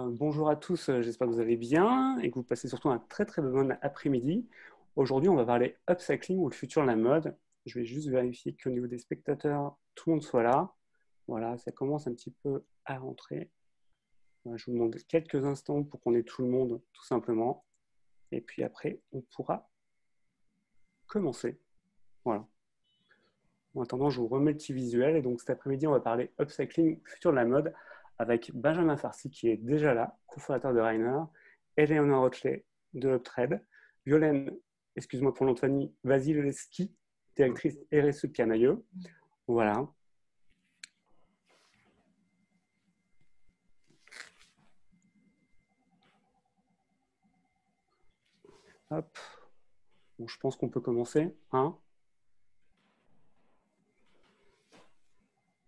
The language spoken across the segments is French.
Bonjour à tous, j'espère que vous allez bien et que vous passez surtout un très très bon après-midi. Aujourd'hui, on va parler upcycling ou le futur de la mode. Je vais juste vérifier qu'au niveau des spectateurs, tout le monde soit là. Voilà, ça commence un petit peu à rentrer. Voilà, je vous demande quelques instants pour qu'on ait tout le monde, tout simplement. Et puis après, on pourra commencer. Voilà. En attendant, je vous remets le petit visuel. Et donc cet après-midi, on va parler upcycling, futur de la mode, avec Benjamin Farcy qui est déjà là, cofondateur de Rainer, Eleonore Rochelet de Uptrade, Violaine, excuse-moi pour le nom de famille, Vasilevski, directrice RSE de Camaïeu. Voilà. Hop. Bon, je pense qu'on peut commencer. Hein.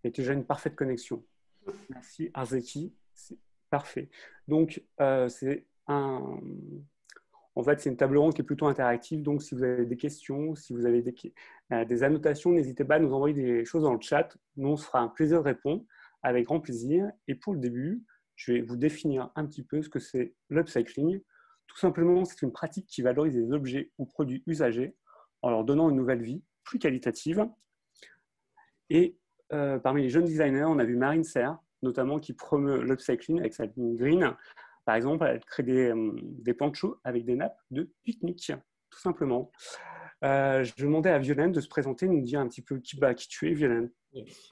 Il y a déjà une parfaite connexion. Merci Arzeki, c'est parfait. Donc, en fait, c'est une table ronde qui est plutôt interactive. Donc, si vous avez des questions, si vous avez des annotations, n'hésitez pas à nous envoyer des choses dans le chat. Nous, on se fera un plaisir de répondre avec grand plaisir. Et pour le début, je vais vous définir un petit peu ce que c'est l'upcycling. Tout simplement, c'est une pratique qui valorise les objets ou produits usagés en leur donnant une nouvelle vie plus qualitative. Et parmi les jeunes designers, on a vu Marine Serre, notamment qui promeut l'upcycling avec sa ligne Green. Par exemple, elle crée des ponchos avec des nappes de pique-nique, tout simplement. Je demandais à Violaine de se présenter, nous dire un petit peu qui tu es, Violaine. Yes.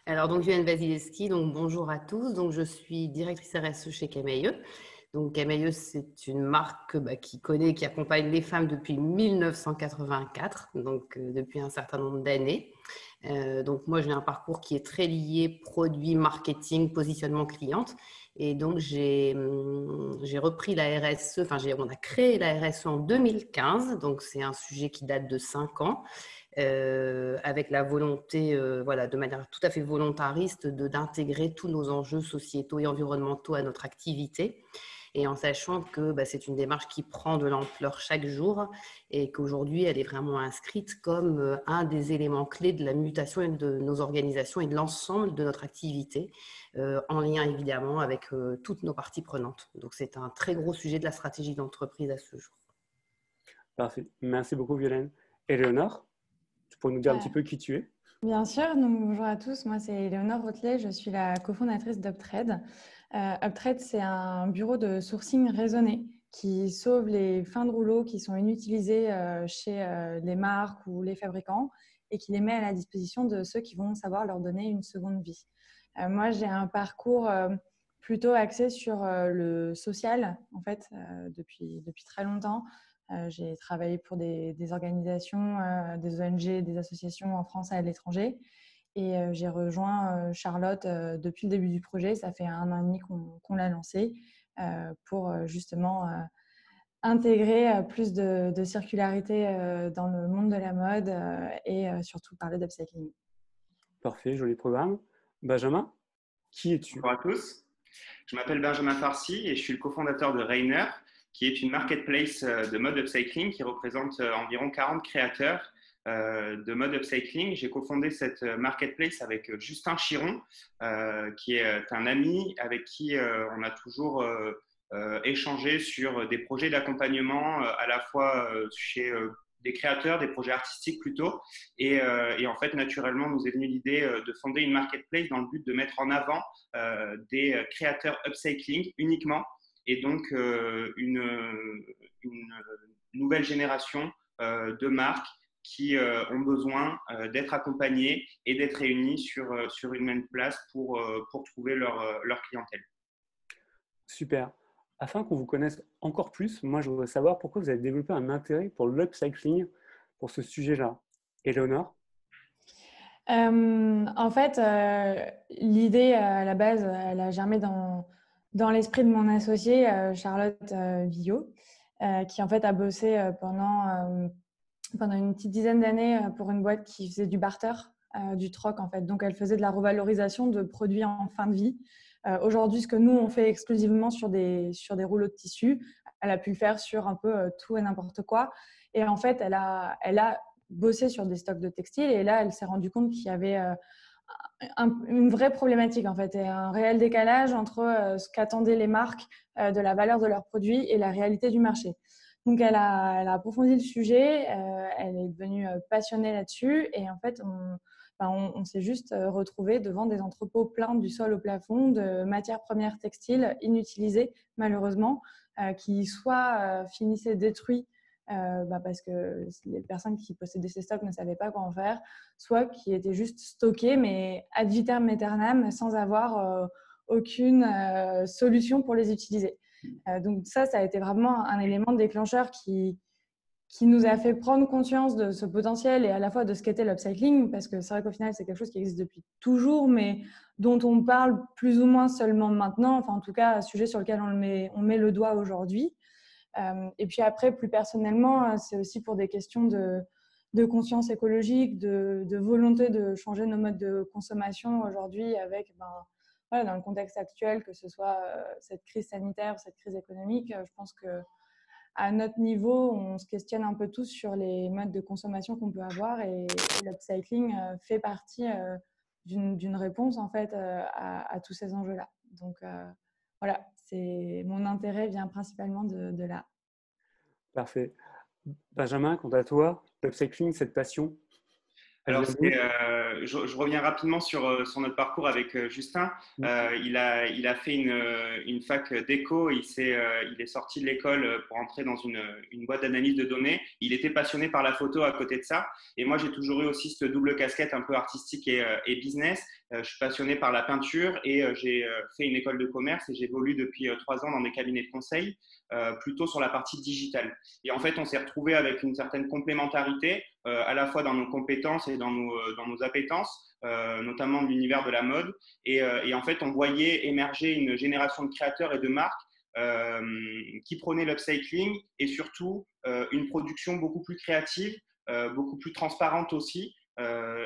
Alors, donc, Violaine Vasilevski, donc bonjour à tous. Donc, je suis directrice RSE chez Camaïeu. Donc, Camaïeu, c'est une marque qui accompagne les femmes depuis 1984, donc depuis un certain nombre d'années. Donc, moi, j'ai un parcours qui est très lié produit, marketing, positionnement cliente. Et donc, j'ai repris la RSE, on a créé la RSE en 2015. Donc, c'est un sujet qui date de 5 ans. Avec la volonté, de manière tout à fait volontariste, d'intégrer tous nos enjeux sociétaux et environnementaux à notre activité. Et en sachant que c'est une démarche qui prend de l'ampleur chaque jour et qu'aujourd'hui, elle est vraiment inscrite comme un des éléments clés de la mutation de nos organisations et de l'ensemble de notre activité, en lien évidemment avec toutes nos parties prenantes. Donc, c'est un très gros sujet de la stratégie d'entreprise à ce jour. Parfait. Merci beaucoup, Violaine. Eleonore, tu pourrais nous dire un petit peu qui tu es? Bien sûr, donc bonjour à tous, moi c'est Eleonore Rothelet, je suis la cofondatrice d'Uptrade. Uptrade, c'est un bureau de sourcing raisonné qui sauve les fins de rouleau qui sont inutilisées chez les marques ou les fabricants et qui les met à la disposition de ceux qui vont savoir leur donner une seconde vie. Moi, j'ai un parcours plutôt axé sur le social, en fait, depuis très longtemps. J'ai travaillé pour des organisations, des ONG, des associations en France et à l'étranger. Et j'ai rejoint Charlotte depuis le début du projet. Ça fait 1 an et demi qu'on l'a lancé pour justement intégrer plus de circularité dans le monde de la mode et surtout parler d'upcycling. Parfait, joli programme. Benjamin, qui es-tu? Bonjour à tous, je m'appelle Benjamin Farcy et je suis le cofondateur de Rainer, qui est une marketplace de mode upcycling qui représente environ 40 créateurs de mode upcycling. J'ai cofondé cette marketplace avec Justin Chiron, qui est un ami avec qui on a toujours échangé sur des projets d'accompagnement à la fois chez des créateurs, des projets artistiques plutôt. Et en fait, naturellement, nous est venue l'idée de fonder une marketplace dans le but de mettre en avant des créateurs upcycling uniquement, et donc une nouvelle génération de marques qui ont besoin d'être accompagnées et d'être réunies sur une même place pour trouver leur clientèle. Super. Afin qu'on vous connaisse encore plus, moi je voudrais savoir pourquoi vous avez développé un intérêt pour l'upcycling, pour ce sujet-là. Eleonore? En fait, l'idée à la base, elle a germé dans l'esprit de mon associée Charlotte Villot, qui en fait a bossé pendant une petite dizaine d'années pour une boîte qui faisait du barter, du troc en fait. Donc elle faisait de la revalorisation de produits en fin de vie. Aujourd'hui, ce que nous on fait exclusivement sur des rouleaux de tissu, elle a pu le faire sur un peu tout et n'importe quoi. Et en fait, elle a bossé sur des stocks de textiles et là, elle s'est rendue compte qu'il y avait une vraie problématique en fait, et un réel décalage entre ce qu'attendaient les marques de la valeur de leurs produits et la réalité du marché. Donc, elle a approfondi le sujet, elle est devenue passionnée là-dessus et en fait, on s'est juste retrouvé devant des entrepôts pleins du sol au plafond de matières premières textiles inutilisées, malheureusement, qui soit finissaient détruits parce que les personnes qui possédaient ces stocks ne savaient pas quoi en faire, soit qui étaient juste stockés, mais ad vitam aeternam, sans avoir aucune solution pour les utiliser. Donc ça a été vraiment un élément déclencheur qui nous a fait prendre conscience de ce potentiel et à la fois de ce qu'était l'upcycling, parce que c'est vrai qu'au final, c'est quelque chose qui existe depuis toujours, mais dont on parle plus ou moins seulement maintenant, enfin en tout cas, un sujet sur lequel on met le doigt aujourd'hui. Et puis après, plus personnellement, c'est aussi pour des questions de conscience écologique, de volonté de changer nos modes de consommation aujourd'hui avec, voilà, dans le contexte actuel, que ce soit cette crise sanitaire, cette crise économique, je pense qu'à notre niveau, on se questionne un peu tous sur les modes de consommation qu'on peut avoir et l'upcycling fait partie d'une réponse en fait à tous ces enjeux-là. Donc voilà, mon intérêt vient principalement de là. Parfait. Benjamin, quant à toi, l'upcycling, cette passion, elle Alors, vient d'où? je reviens rapidement sur notre parcours avec Justin. Il a fait une fac d'éco. Il est sorti de l'école pour entrer dans une boîte d'analyse de données. Il était passionné par la photo à côté de ça. Et moi, j'ai toujours eu aussi cette double casquette un peu artistique et business. Je suis passionné par la peinture et j'ai fait une école de commerce et j'évolue depuis 3 ans dans des cabinets de conseil, plutôt sur la partie digitale. Et en fait, on s'est retrouvé avec une certaine complémentarité, à la fois dans nos compétences et dans nos appétences, notamment de l'univers de la mode. Et en fait, on voyait émerger une génération de créateurs et de marques qui prônaient l'upcycling et surtout une production beaucoup plus créative, beaucoup plus transparente aussi.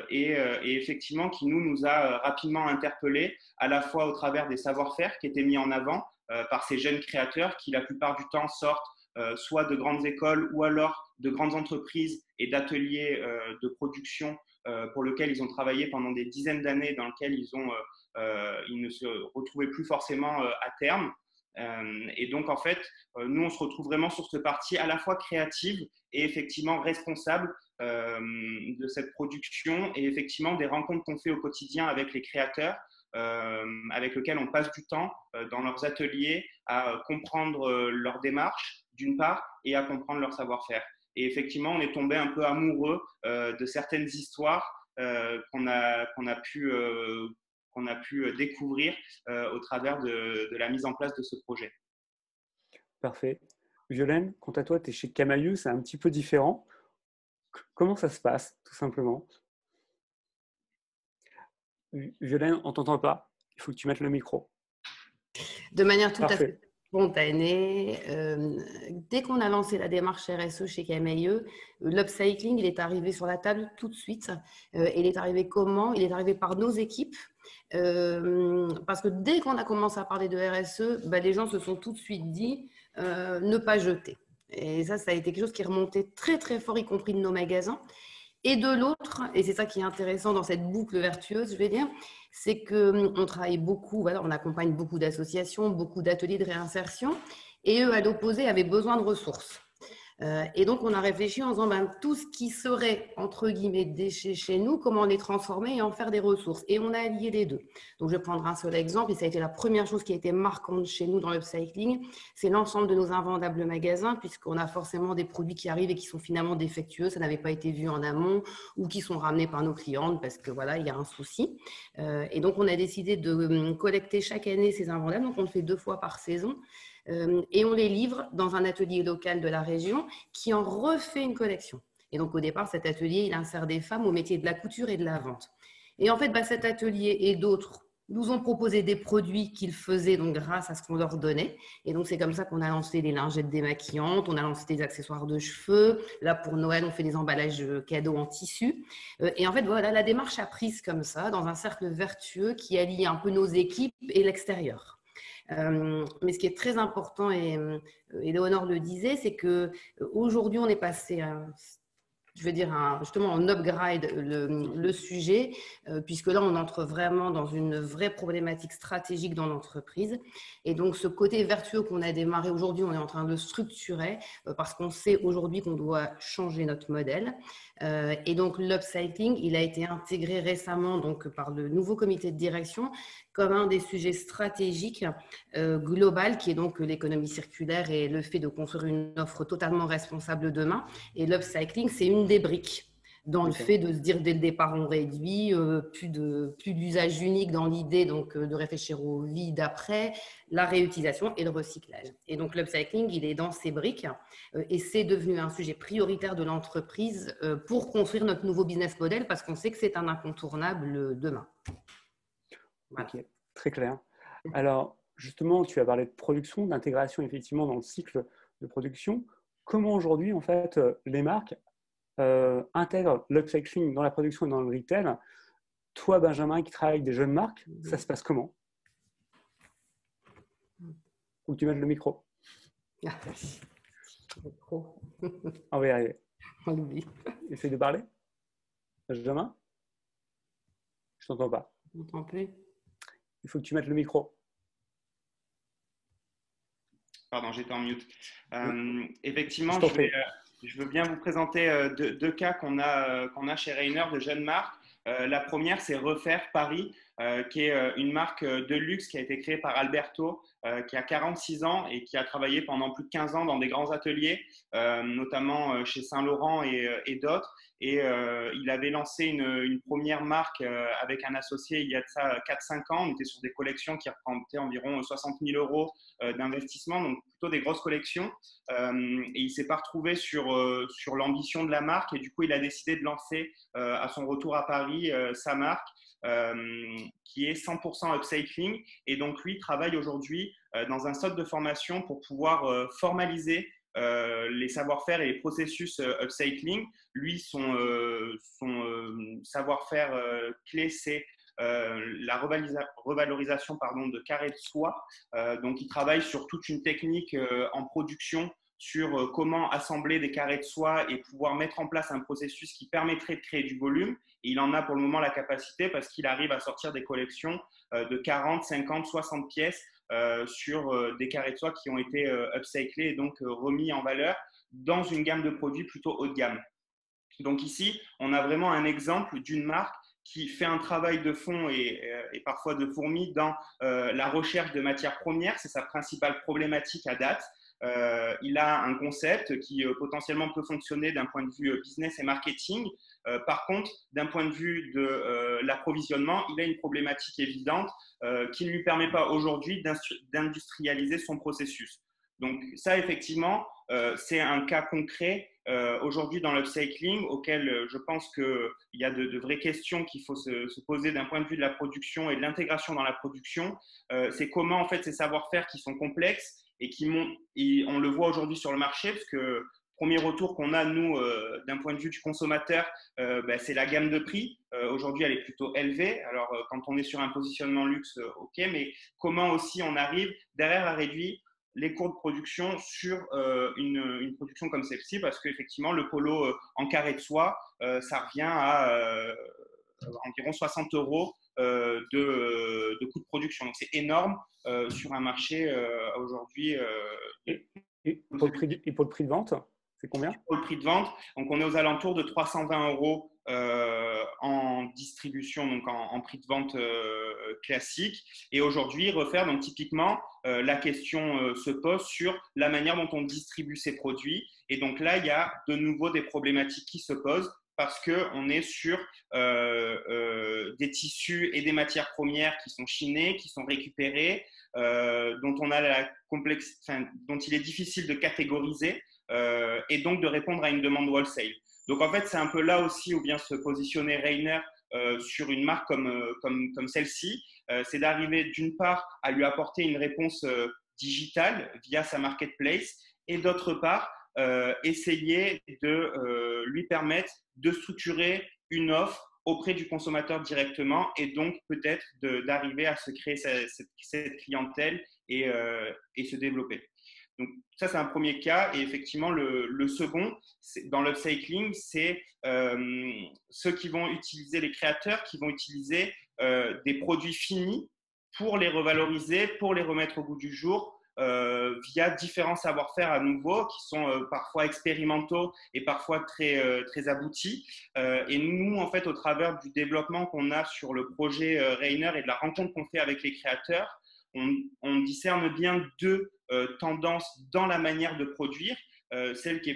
Et effectivement, qui nous a rapidement interpellés, à la fois au travers des savoir-faire qui étaient mis en avant par ces jeunes créateurs qui, la plupart du temps, sortent soit de grandes écoles ou alors de grandes entreprises et d'ateliers de production pour lesquels ils ont travaillé pendant des dizaines d'années, dans lesquels ils ne se retrouvaient plus forcément à terme. Et donc, en fait, nous, on se retrouve vraiment sur cette partie à la fois créative et effectivement responsable de cette production et effectivement des rencontres qu'on fait au quotidien avec les créateurs, avec lesquels on passe du temps dans leurs ateliers à comprendre leur démarche d'une part et à comprendre leur savoir-faire. Et effectivement, on est tombé un peu amoureux de certaines histoires qu'on a pu découvrir au travers de la mise en place de ce projet. Parfait. Violaine, quant à toi, tu es chez Camaïeu, c'est un petit peu différent. Comment ça se passe, tout simplement? Violaine, on ne t'entend pas. Il faut que tu mettes le micro. De manière tout à Parfait. fait spontanée, dès qu'on a lancé la démarche RSE chez Camaïeu, l'upcycling, il est arrivé sur la table tout de suite. Il est arrivé comment? Il est arrivé par nos équipes. Parce que dès qu'on a commencé à parler de RSE, les gens se sont tout de suite dit ne pas jeter. Et ça a été quelque chose qui est remonté très très fort, y compris de nos magasins. Et de l'autre, et c'est ça qui est intéressant dans cette boucle vertueuse, je vais dire, c'est qu'on travaille beaucoup, voilà, on accompagne beaucoup d'associations, beaucoup d'ateliers de réinsertion, et eux, à l'opposé, avaient besoin de ressources. Et donc, on a réfléchi en disant tout ce qui serait, entre guillemets, déchets chez nous, comment les transformer et en faire des ressources. Et on a allié les deux. Donc, je vais prendre un seul exemple, et ça a été la première chose qui a été marquante chez nous dans l'upcycling, c'est l'ensemble de nos invendables magasins, puisqu'on a forcément des produits qui arrivent et qui sont finalement défectueux, ça n'avait pas été vu en amont, ou qui sont ramenés par nos clientes, parce que voilà, il y a un souci. Et donc, on a décidé de collecter chaque année ces invendables, donc on le fait 2 fois par saison. Et on les livre dans un atelier local de la région qui en refait une collection. Et donc, au départ, cet atelier, il insère des femmes au métier de la couture et de la vente. Et en fait, cet atelier et d'autres nous ont proposé des produits qu'ils faisaient donc grâce à ce qu'on leur donnait. Et donc, c'est comme ça qu'on a lancé des lingettes démaquillantes, on a lancé des accessoires de cheveux. Là, pour Noël, on fait des emballages cadeaux en tissu. Et en fait, voilà, la démarche a prise comme ça, dans un cercle vertueux qui allie un peu nos équipes et l'extérieur. Mais ce qui est très important, et Léonore le disait, c'est qu'aujourd'hui, on est passé je veux dire, justement, on upgrade le sujet, puisque là, on entre vraiment dans une vraie problématique stratégique dans l'entreprise. Et donc, ce côté vertueux qu'on a démarré aujourd'hui, on est en train de le structurer parce qu'on sait aujourd'hui qu'on doit changer notre modèle. Et donc, l'upcycling, il a été intégré récemment donc, par le nouveau comité de direction comme un des sujets stratégiques global, qui est donc l'économie circulaire et le fait de construire une offre totalement responsable demain. Et l'upcycling, c'est une des briques dans le fait de se dire dès le départ on réduit, plus d'usage unique dans l'idée donc de réfléchir aux vies d'après, la réutilisation et le recyclage. Et donc l'upcycling, il est dans ces briques et c'est devenu un sujet prioritaire de l'entreprise pour construire notre nouveau business model parce qu'on sait que c'est un incontournable demain. Voilà. Ok, très clair. Alors, justement, tu as parlé de production, d'intégration effectivement dans le cycle de production. Comment aujourd'hui, en fait, les marques intègrent l'upcycling dans la production et dans le retail? Toi, Benjamin, qui travaille avec des jeunes marques, ça se passe comment? Ou tu mets le micro? Micro. On va y arriver. On l'oublie. Essaye de parler. Benjamin? Je t'entends pas. On n'entend plus. Il faut que tu mettes le micro. Pardon, j'étais en mute. Effectivement, je veux bien vous présenter deux cas qu'on a chez Rainer de jeunes marques. La première, c'est Refaire Paris, qui est une marque de luxe qui a été créée par Alberto, qui a 46 ans et qui a travaillé pendant plus de 15 ans dans des grands ateliers, notamment chez Saint-Laurent et d'autres. Et il avait lancé une première marque avec un associé il y a de ça 4-5 ans. On était sur des collections qui représentaient environ 60 000 euros d'investissement, donc plutôt des grosses collections. Et il ne s'est pas retrouvé sur l'ambition de la marque et du coup, il a décidé de lancer à son retour à Paris sa marque qui est 100% upcycling. Et donc, lui travaille aujourd'hui dans un centre de formation pour pouvoir formaliser les savoir-faire et les processus upcycling. Lui, son savoir-faire clé, c'est la revalorisation de carrés de soie. Donc, il travaille sur toute une technique en production sur comment assembler des carrés de soie et pouvoir mettre en place un processus qui permettrait de créer du volume. Et il en a pour le moment la capacité parce qu'il arrive à sortir des collections de 40, 50, 60 pièces sur des carrés de soie qui ont été upcyclés et donc remis en valeur dans une gamme de produits plutôt haut de gamme. Donc ici, on a vraiment un exemple d'une marque qui fait un travail de fond et parfois de fourmi dans la recherche de matières premières. C'est sa principale problématique à date. Il a un concept qui potentiellement peut fonctionner d'un point de vue business et marketing. Par contre, d'un point de vue de l'approvisionnement, il a une problématique évidente qui ne lui permet pas aujourd'hui d'industrialiser son processus. Donc ça, effectivement, c'est un cas concret aujourd'hui dans l'upcycling auquel je pense qu'il y a de vraies questions qu'il faut se poser d'un point de vue de la production et de l'intégration dans la production. C'est comment, en fait, ces savoir-faire qui sont complexes et on le voit aujourd'hui sur le marché, parce que premier retour qu'on a, nous, d'un point de vue du consommateur, c'est la gamme de prix. Aujourd'hui, elle est plutôt élevée. Alors, quand on est sur un positionnement luxe, OK, mais comment aussi on arrive derrière à réduire les coûts de production sur une production comme celle-ci, parce qu'effectivement, le polo en carré de soie, ça revient à environ 60 euros de coût de production. Donc, c'est énorme sur un marché aujourd'hui. Et pour le prix de vente, c'est combien? Pour le prix de vente, donc on est aux alentours de 320 euros en distribution, donc en prix de vente classique. Et aujourd'hui, Refaire, donc typiquement, la question se pose sur la manière dont on distribue ces produits. Et donc là, il y a de nouveau des problématiques qui se posent parce qu'on est sur des tissus et des matières premières qui sont chinés, qui sont récupérés, dont on a dont il est difficile de catégoriser et donc de répondre à une demande wholesale. Donc en fait, c'est un peu là aussi où vient se positionner Rainer sur une marque comme celle-ci. C'est d'arriver d'une part à lui apporter une réponse digitale via sa marketplace et d'autre part essayer de lui permettre de structurer une offre auprès du consommateur directement et donc peut-être d'arriver à se créer cette clientèle et se développer. Donc, ça, c'est un premier cas. Et effectivement, le second, dans l'upcycling, c'est ceux qui vont utiliser, les créateurs qui vont utiliser des produits finis pour les revaloriser, pour les remettre au goût du jour, via différents savoir-faire à nouveau qui sont parfois expérimentaux et parfois très aboutis. Et nous, en fait, au travers du développement qu'on a sur le projet Rainer et de la rencontre qu'on fait avec les créateurs, on discerne bien deux tendances dans la manière de produire. Celle qui a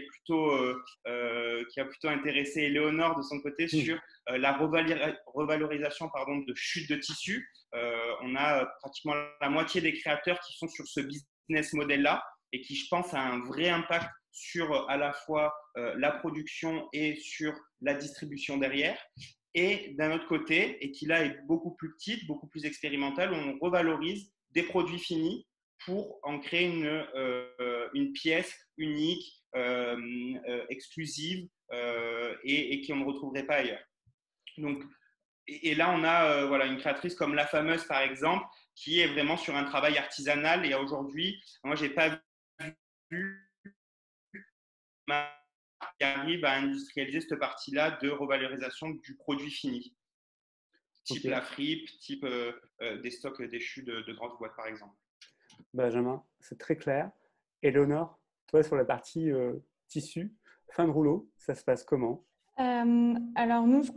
plutôt intéressé Éléonore de son côté sur la revalorisation de chute de tissu. On a pratiquement la moitié des créateurs qui sont sur ce business model-là et qui, je pense, a un vrai impact sur à la fois la production et sur la distribution derrière. Et d'un autre côté, et qui là est beaucoup plus petite, beaucoup plus expérimentale, on revalorise des produits finis pour en créer une pièce unique, exclusive et qui on ne retrouverait pas ailleurs. Donc, et là, on a une créatrice comme La Fameuse, par exemple, qui est vraiment sur un travail artisanal. Et aujourd'hui, moi, je n'ai pas vu qui arrive à industrialiser cette partie-là de revalorisation du produit fini. Type la fripe, type des stocks déchus de grandes boîtes, par exemple. Benjamin, c'est très clair. Éléonore, toi, sur la partie tissu, fin de rouleau, ça se passe comment? Alors nous, ce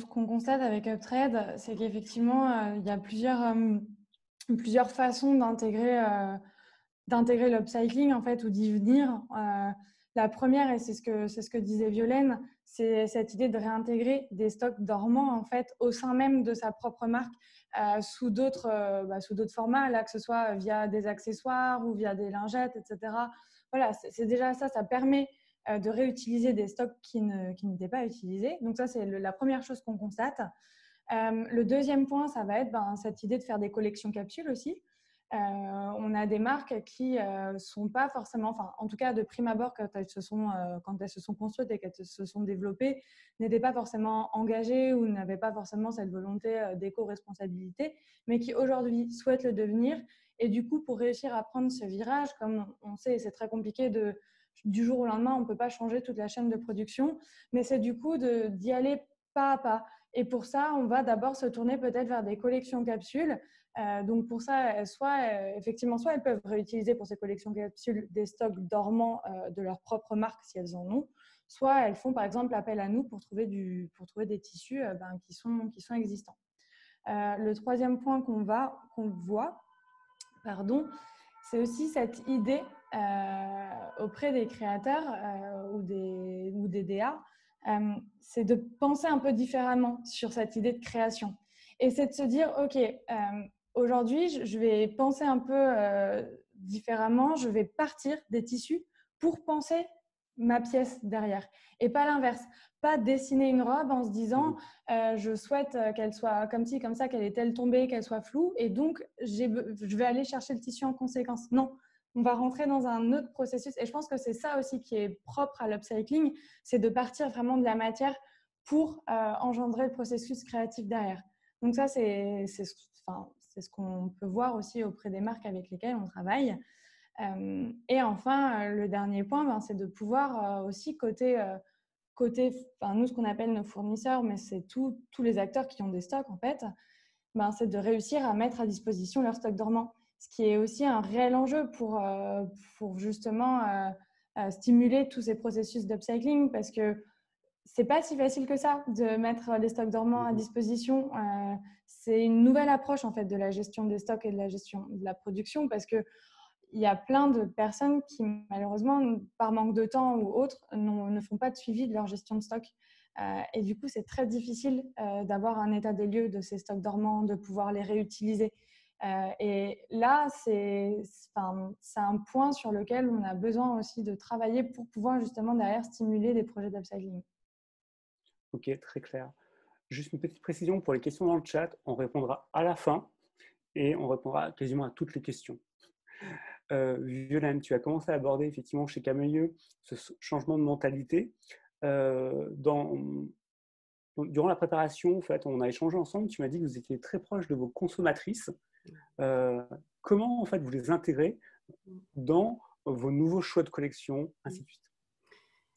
qu'on constate avec Uptrade, c'est qu'effectivement, il y a plusieurs façons d'intégrer l'upcycling en fait, ou d'y venir. La première, et c'est ce que disait Violaine, c'est cette idée de réintégrer des stocks dormants en fait, au sein même de sa propre marque, sous d'autres formats, là, que ce soit via des accessoires ou via des lingettes, etc. Voilà, c'est déjà ça permet de réutiliser des stocks qui n'étaient pas utilisés. Donc ça, c'est la première chose qu'on constate. Le deuxième point, ça va être cette idée de faire des collections capsules aussi. On a des marques qui sont pas forcément, enfin en tout cas de prime abord quand elles se sont construites et qu'elles se sont développées, n'étaient pas forcément engagées ou n'avaient pas forcément cette volonté d'éco-responsabilité, mais qui aujourd'hui souhaitent le devenir. Et du coup, pour réussir à prendre ce virage, comme on sait, c'est très compliqué du jour au lendemain, on ne peut pas changer toute la chaîne de production, mais c'est du coup d'y aller pas à pas. Et pour ça, on va d'abord se tourner peut-être vers des collections capsules. Donc pour ça, effectivement, soit elles peuvent réutiliser pour ces collections capsules des stocks dormants de leur propre marque si elles en ont, soit elles font par exemple appel à nous pour trouver des tissus qui sont existants. Le troisième point qu'on voit, c'est aussi cette idée auprès des créateurs ou des DA, c'est de penser un peu différemment sur cette idée de création. Et c'est de se dire, OK, aujourd'hui, je vais penser un peu différemment, je vais partir des tissus pour penser ma pièce derrière. Et pas l'inverse. Pas dessiner une robe en se disant je souhaite qu'elle soit comme ci, comme ça, qu'elle ait telle tombée, qu'elle soit floue, et donc je vais aller chercher le tissu en conséquence. Non, on va rentrer dans un autre processus. Et je pense que c'est ça aussi qui est propre à l'upcycling, c'est de partir vraiment de la matière pour engendrer le processus créatif derrière. Donc ça, c'est ce qu'on peut voir aussi auprès des marques avec lesquelles on travaille. Et enfin, le dernier point, c'est de pouvoir aussi côté nous, ce qu'on appelle nos fournisseurs, mais c'est tous les acteurs qui ont des stocks en fait, c'est de réussir à mettre à disposition leurs stocks dormants. Ce qui est aussi un réel enjeu pour justement stimuler tous ces processus d'upcycling, parce que c'est pas si facile que ça de mettre les stocks dormants à disposition. C'est une nouvelle approche en fait de la gestion des stocks et de la gestion de la production, parce que il y a plein de personnes qui, malheureusement, par manque de temps ou autre, ne font pas de suivi de leur gestion de stock. Et du coup, c'est très difficile d'avoir un état des lieux de ces stocks dormants, de pouvoir les réutiliser. Et là, c'est un point sur lequel on a besoin aussi de travailler pour pouvoir justement derrière stimuler des projets d'upcycling. Ok, très clair. Juste une petite précision pour les questions dans le chat, on répondra à la fin et on répondra quasiment à toutes les questions. Violaine, tu as commencé à aborder effectivement chez Camaïeu ce changement de mentalité. Durant la préparation, en fait, on a échangé ensemble. Tu m'as dit que vous étiez très proche de vos consommatrices. Comment en fait vous les intégrez dans vos nouveaux choix de collection, ainsi de suite?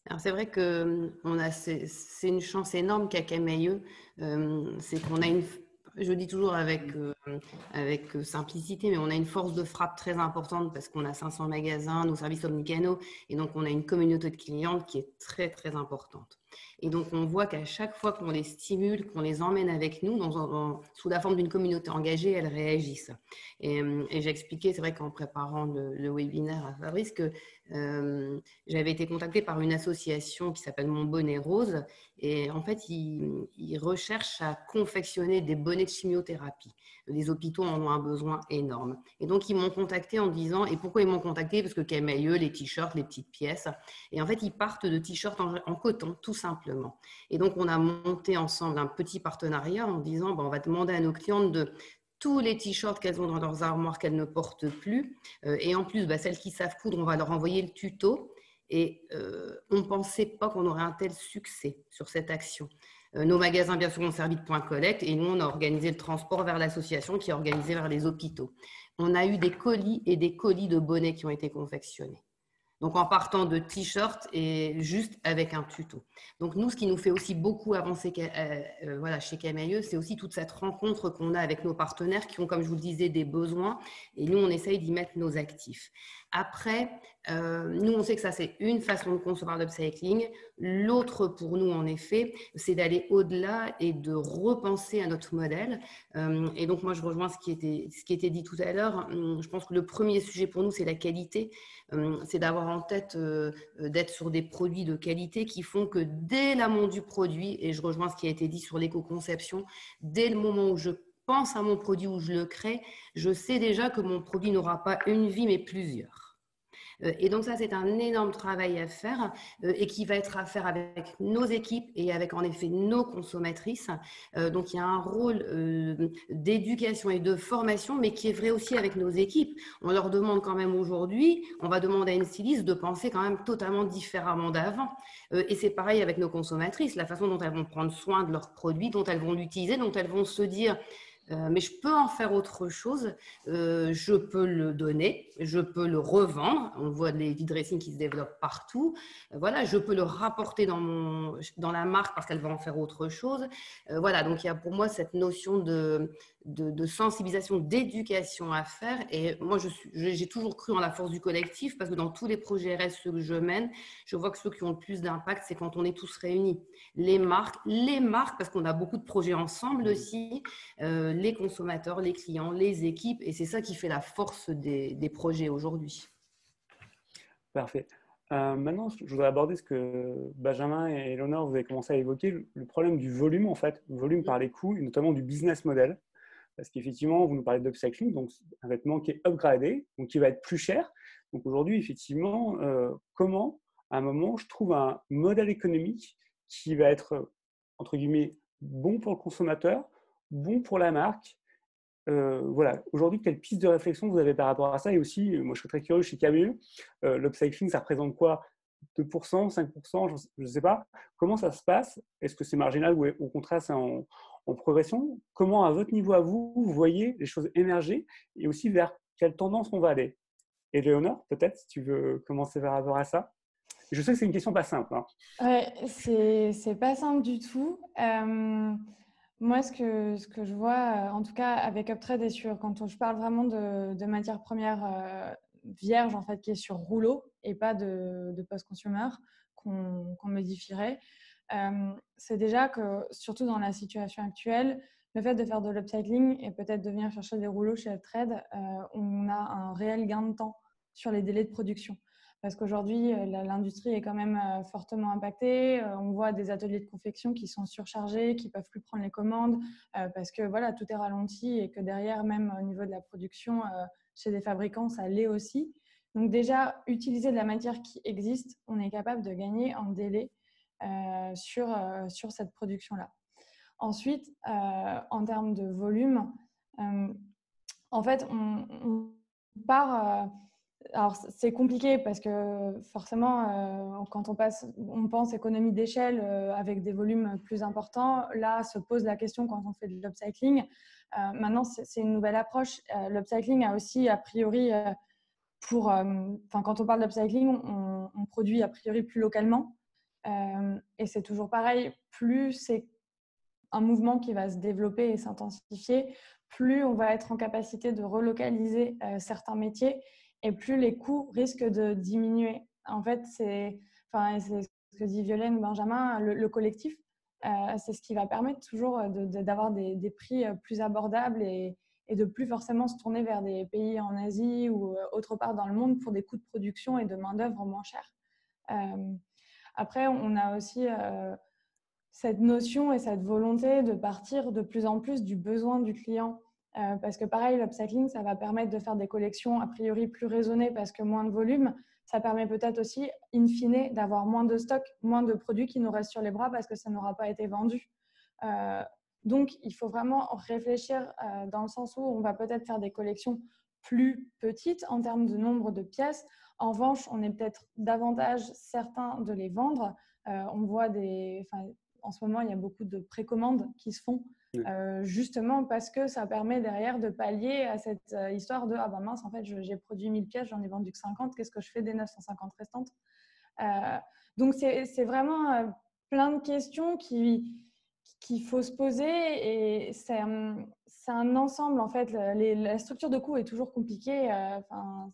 Alors c'est vrai que c'est une chance énorme qu'a Camaïeu, c'est qu'on a je dis toujours avec simplicité, mais on a une force de frappe très importante parce qu'on a 500 magasins, nos services omnicanaux, et donc on a une communauté de clientes qui est très très importante. Et donc on voit qu'à chaque fois qu'on les stimule, qu'on les emmène avec nous, sous la forme d'une communauté engagée, elles réagissent. Et j'expliquais, c'est vrai qu'en préparant le webinaire à Fabrice, que j'avais été contactée par une association qui s'appelle Mon Bonnet Rose, et en fait, ils recherchent à confectionner des bonnets de chimiothérapie. Les hôpitaux en ont un besoin énorme. Et donc, ils m'ont contactée en disant, et pourquoi ils m'ont contactée? Parce que Camaïeu, les t-shirts, les petites pièces, et en fait, ils partent de t-shirts en coton, tout simplement. Et donc, on a monté ensemble un petit partenariat en disant, on va demander à nos clientes de tous les t-shirts qu'elles ont dans leurs armoires qu'elles ne portent plus. Et en plus, celles qui savent coudre, on va leur envoyer le tuto. Et on ne pensait pas qu'on aurait un tel succès sur cette action. Nos magasins, bien sûr, ont servi de point collecte et nous, on a organisé le transport vers l'association qui est organisée vers les hôpitaux. On a eu des colis et des colis de bonnets qui ont été confectionnés. Donc, en partant de t-shirts et juste avec un tuto. Donc, nous, ce qui nous fait aussi beaucoup avancer chez Camaïeu, c'est aussi toute cette rencontre qu'on a avec nos partenaires qui ont, comme je vous le disais, des besoins. Et nous, on essaye d'y mettre nos actifs. Après, nous, on sait que ça, c'est une façon de concevoir l'upcycling. L'autre, pour nous, en effet, c'est d'aller au-delà et de repenser à notre modèle. Et donc, moi, je rejoins ce qui était dit tout à l'heure. Je pense que le premier sujet pour nous, c'est la qualité. C'est d'avoir en tête d'être sur des produits de qualité qui font que dès l'amont du produit, et je rejoins ce qui a été dit sur l'éco-conception, dès le moment où je pense à mon produit, où je le crée, je sais déjà que mon produit n'aura pas une vie, mais plusieurs. Et donc ça, c'est un énorme travail à faire et qui va être à faire avec nos équipes et avec en effet nos consommatrices. Donc il y a un rôle d'éducation et de formation, mais qui est vrai aussi avec nos équipes. On leur demande quand même aujourd'hui, on va demander à une styliste de penser quand même totalement différemment d'avant. Et c'est pareil avec nos consommatrices, la façon dont elles vont prendre soin de leurs produits, dont elles vont l'utiliser, dont elles vont se dire mais je peux en faire autre chose, je peux le donner, je peux le revendre, on voit les vide-dressings qui se développent partout, voilà, je peux le rapporter dans la marque parce qu'elle va en faire autre chose. Voilà, donc il y a pour moi cette notion de sensibilisation, d'éducation à faire. Et moi, j'ai toujours cru en la force du collectif parce que dans tous les projets RSE que je mène, je vois que ceux qui ont le plus d'impact, c'est quand on est tous réunis. Les marques, parce qu'on a beaucoup de projets ensemble aussi, les consommateurs, les clients, les équipes. Et c'est ça qui fait la force des projets aujourd'hui. Parfait. Maintenant, je voudrais aborder ce que Benjamin et Eleonore, vous avez commencé à évoquer, le problème du volume, en fait, volume par les coûts, et notamment du business model. Parce qu'effectivement, vous nous parlez d'upcycling, donc un vêtement qui est upgradé, donc qui va être plus cher. Donc aujourd'hui, effectivement, comment, à un moment, je trouve un modèle économique qui va être, entre guillemets, bon pour le consommateur, bon pour la marque. Voilà, aujourd'hui, quelle piste de réflexion vous avez par rapport à ça? Et aussi, moi, je serais très curieux chez Camaïeu, l'upcycling, ça représente quoi? 2%, 5%, je ne sais pas. Comment ça se passe? Est-ce que c'est marginal ou au contraire, c'est en progression? Comment, à votre niveau à vous, vous voyez les choses émerger et aussi vers quelle tendance on va aller? Et Léonore, peut-être, si tu veux commencer par rapport à ça. Je sais que c'est une question pas simple. Hein. Ouais, c'est pas simple du tout. Moi, ce que je vois, en tout cas avec Uptrade et quand je parle vraiment de matière première vierge, en fait, qui est sur rouleau et pas de post-consumer qu'on modifierait, c'est déjà que, surtout dans la situation actuelle, le fait de faire de l'upcycling et peut-être de venir chercher des rouleaux chez Uptrade, on a un réel gain de temps sur les délais de production. Parce qu'aujourd'hui, l'industrie est quand même fortement impactée. On voit des ateliers de confection qui sont surchargés, qui ne peuvent plus prendre les commandes parce que voilà, tout est ralenti et que derrière, même au niveau de la production, chez des fabricants, ça l'est aussi. Donc déjà, utiliser de la matière qui existe, on est capable de gagner en délai sur cette production-là. Ensuite, en termes de volume, en fait, on part… alors, c'est compliqué parce que forcément, quand on pense économie d'échelle avec des volumes plus importants, là se pose la question quand on fait de l'upcycling. Maintenant, c'est une nouvelle approche. L'upcycling a aussi, a priori, quand on parle d'upcycling, on produit a priori plus localement. Et c'est toujours pareil, plus c'est un mouvement qui va se développer et s'intensifier, plus on va être en capacité de relocaliser certains métiers et plus les coûts risquent de diminuer. En fait, c'est ce que dit Violaine Benjamin, le collectif, c'est ce qui va permettre toujours d'avoir des prix plus abordables et de plus forcément se tourner vers des pays en Asie ou autre part dans le monde pour des coûts de production et de main-d'œuvre moins chers. Après, on a aussi cette notion et cette volonté de partir de plus en plus du besoin du client. Parce que pareil, l'upcycling, ça va permettre de faire des collections a priori plus raisonnées parce que moins de volume. Ça permet peut-être aussi, in fine, d'avoir moins de stock, moins de produits qui nous restent sur les bras parce que ça n'aura pas été vendu. Donc, il faut vraiment réfléchir dans le sens où on va peut-être faire des collections plus petites en termes de nombre de pièces. En revanche, on est peut-être davantage certain de les vendre. On voit en ce moment, il y a beaucoup de précommandes qui se font justement parce que ça permet derrière de pallier à cette histoire de « Ah ben mince, en fait, j'ai produit 1000 pièces, j'en ai vendu que 50, qu'est-ce que je fais des 950 restantes ?» Donc, c'est vraiment plein de questions qu'il faut se poser et c'est un ensemble, en fait. La structure de coût est toujours compliquée,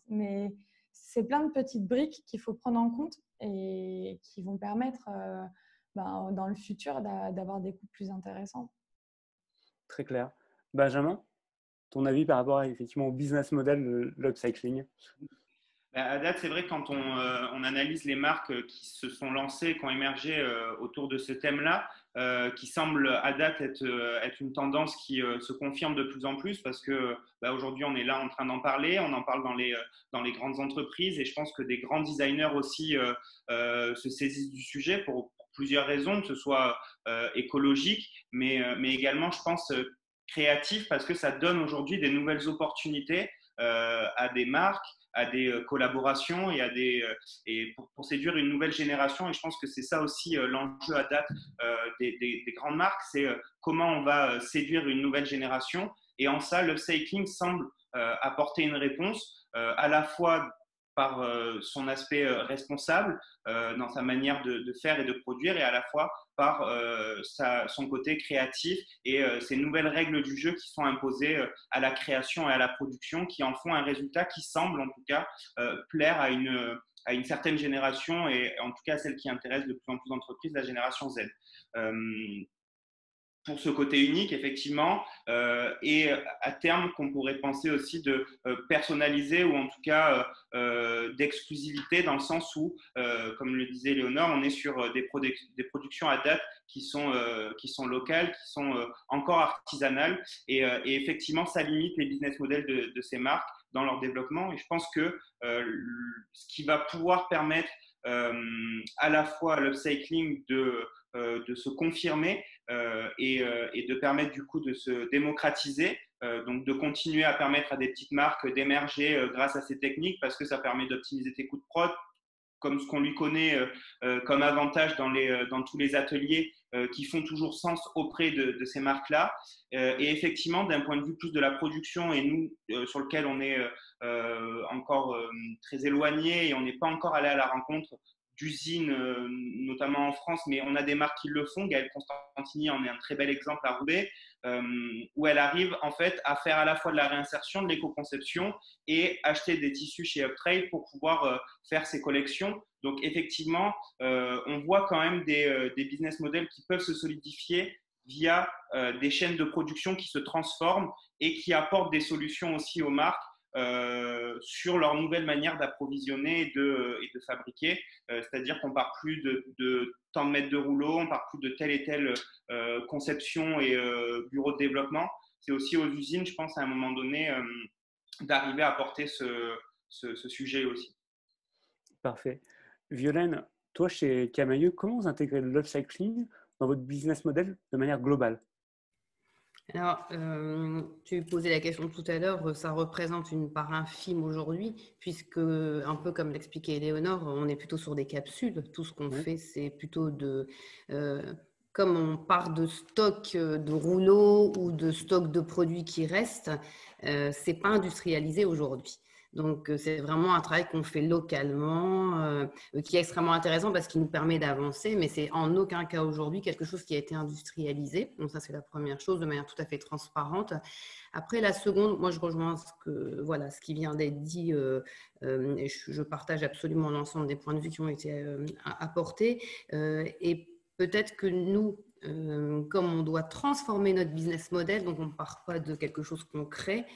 mais c'est plein de petites briques qu'il faut prendre en compte et qui vont permettre dans le futur d'avoir des coûts plus intéressants. Très clair. Benjamin, ton avis par rapport effectivement au business model de l'upcycling? À date, c'est vrai que quand on analyse les marques qui se sont lancées, qui ont émergé autour de ce thème-là, qui semble à date être une tendance qui se confirme de plus en plus parce que aujourd'hui, on est là en train d'en parler, on en parle dans les grandes entreprises et je pense que des grands designers aussi se saisissent du sujet pour plusieurs raisons, que ce soit écologique, mais également, je pense, créatif parce que ça donne aujourd'hui des nouvelles opportunités à des marques, à des collaborations et pour séduire une nouvelle génération. Et je pense que c'est ça aussi l'enjeu à date des grandes marques, c'est comment on va séduire une nouvelle génération. Et en ça, l'upcycling semble apporter une réponse à la fois par son aspect responsable dans sa manière de faire et de produire et à la fois par son côté créatif et ces nouvelles règles du jeu qui sont imposées à la création et à la production qui en font un résultat qui semble en tout cas plaire à une certaine génération et en tout cas à celle qui intéresse de plus en plus d'entreprises, la génération Z. Pour ce côté unique, effectivement, et à terme qu'on pourrait penser aussi de personnaliser ou en tout cas d'exclusivité dans le sens où, comme le disait Léonore, on est sur des productions à date qui sont locales, qui sont encore artisanales et effectivement, ça limite les business models de ces marques dans leur développement et je pense que ce qui va pouvoir permettre à la fois à l'upcycling de se confirmer et de permettre du coup de se démocratiser, donc de continuer à permettre à des petites marques d'émerger grâce à ces techniques parce que ça permet d'optimiser tes coûts de prod, comme ce qu'on lui connaît comme avantage dans tous les ateliers qui font toujours sens auprès de ces marques-là. Et effectivement, d'un point de vue plus de la production et nous, sur lequel on est encore très éloigné et on n'est pas encore allé à la rencontre d'usines, notamment en France, mais on a des marques qui le font. Gaëlle Constantini en est un très bel exemple à Roubaix, où elle arrive en fait à faire à la fois de la réinsertion, de l'éco-conception et acheter des tissus chez Uptrade pour pouvoir faire ses collections. Donc effectivement, on voit quand même des business models qui peuvent se solidifier via des chaînes de production qui se transforment et qui apportent des solutions aussi aux marques sur leur nouvelle manière d'approvisionner et de fabriquer. C'est-à-dire qu'on ne part plus de tant de mètres de rouleau, on ne part plus de telle et telle conception et bureau de développement. C'est aussi aux usines, je pense, à un moment donné, d'arriver à porter ce sujet aussi. Parfait. Violaine, toi, chez Camaïeu, comment vous intégrez l'upcycling dans votre business model de manière globale? Alors, tu posais la question tout à l'heure, ça représente une part infime aujourd'hui, puisque, un peu comme l'expliquait Léonore, on est plutôt sur des capsules. Tout ce qu'on fait, c'est plutôt comme on part de stock de rouleaux ou de stock de produits qui restent, c'est pas industrialisé aujourd'hui. Donc, c'est vraiment un travail qu'on fait localement, qui est extrêmement intéressant parce qu'il nous permet d'avancer, mais c'est en aucun cas aujourd'hui quelque chose qui a été industrialisé. Donc, ça, c'est la première chose, de manière tout à fait transparente. Après, la seconde, moi, je rejoins ce qui vient d'être dit, et je partage absolument l'ensemble des points de vue qui ont été apportés. Et peut-être que nous, comme on doit transformer notre business model, donc on ne part pas de quelque chose qu'on crée,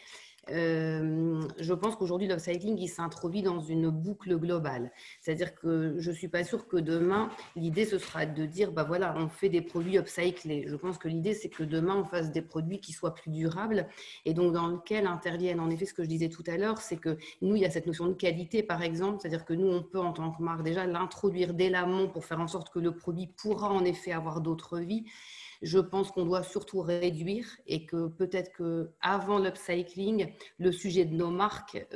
je pense qu'aujourd'hui, l'upcycling, il s'introduit dans une boucle globale. C'est-à-dire que je ne suis pas sûre que demain, l'idée, ce sera de dire, bah voilà, on fait des produits upcyclés. Je pense que l'idée, c'est que demain, on fasse des produits qui soient plus durables et donc dans lesquels interviennent, en effet, ce que je disais tout à l'heure, c'est que nous, il y a cette notion de qualité, par exemple. C'est-à-dire que nous, on peut, en tant que marque, déjà l'introduire dès l'amont pour faire en sorte que le produit pourra, en effet, avoir d'autres vies. Je pense qu'on doit surtout réduire et que peut-être qu'avant l'upcycling, le sujet de nos marques,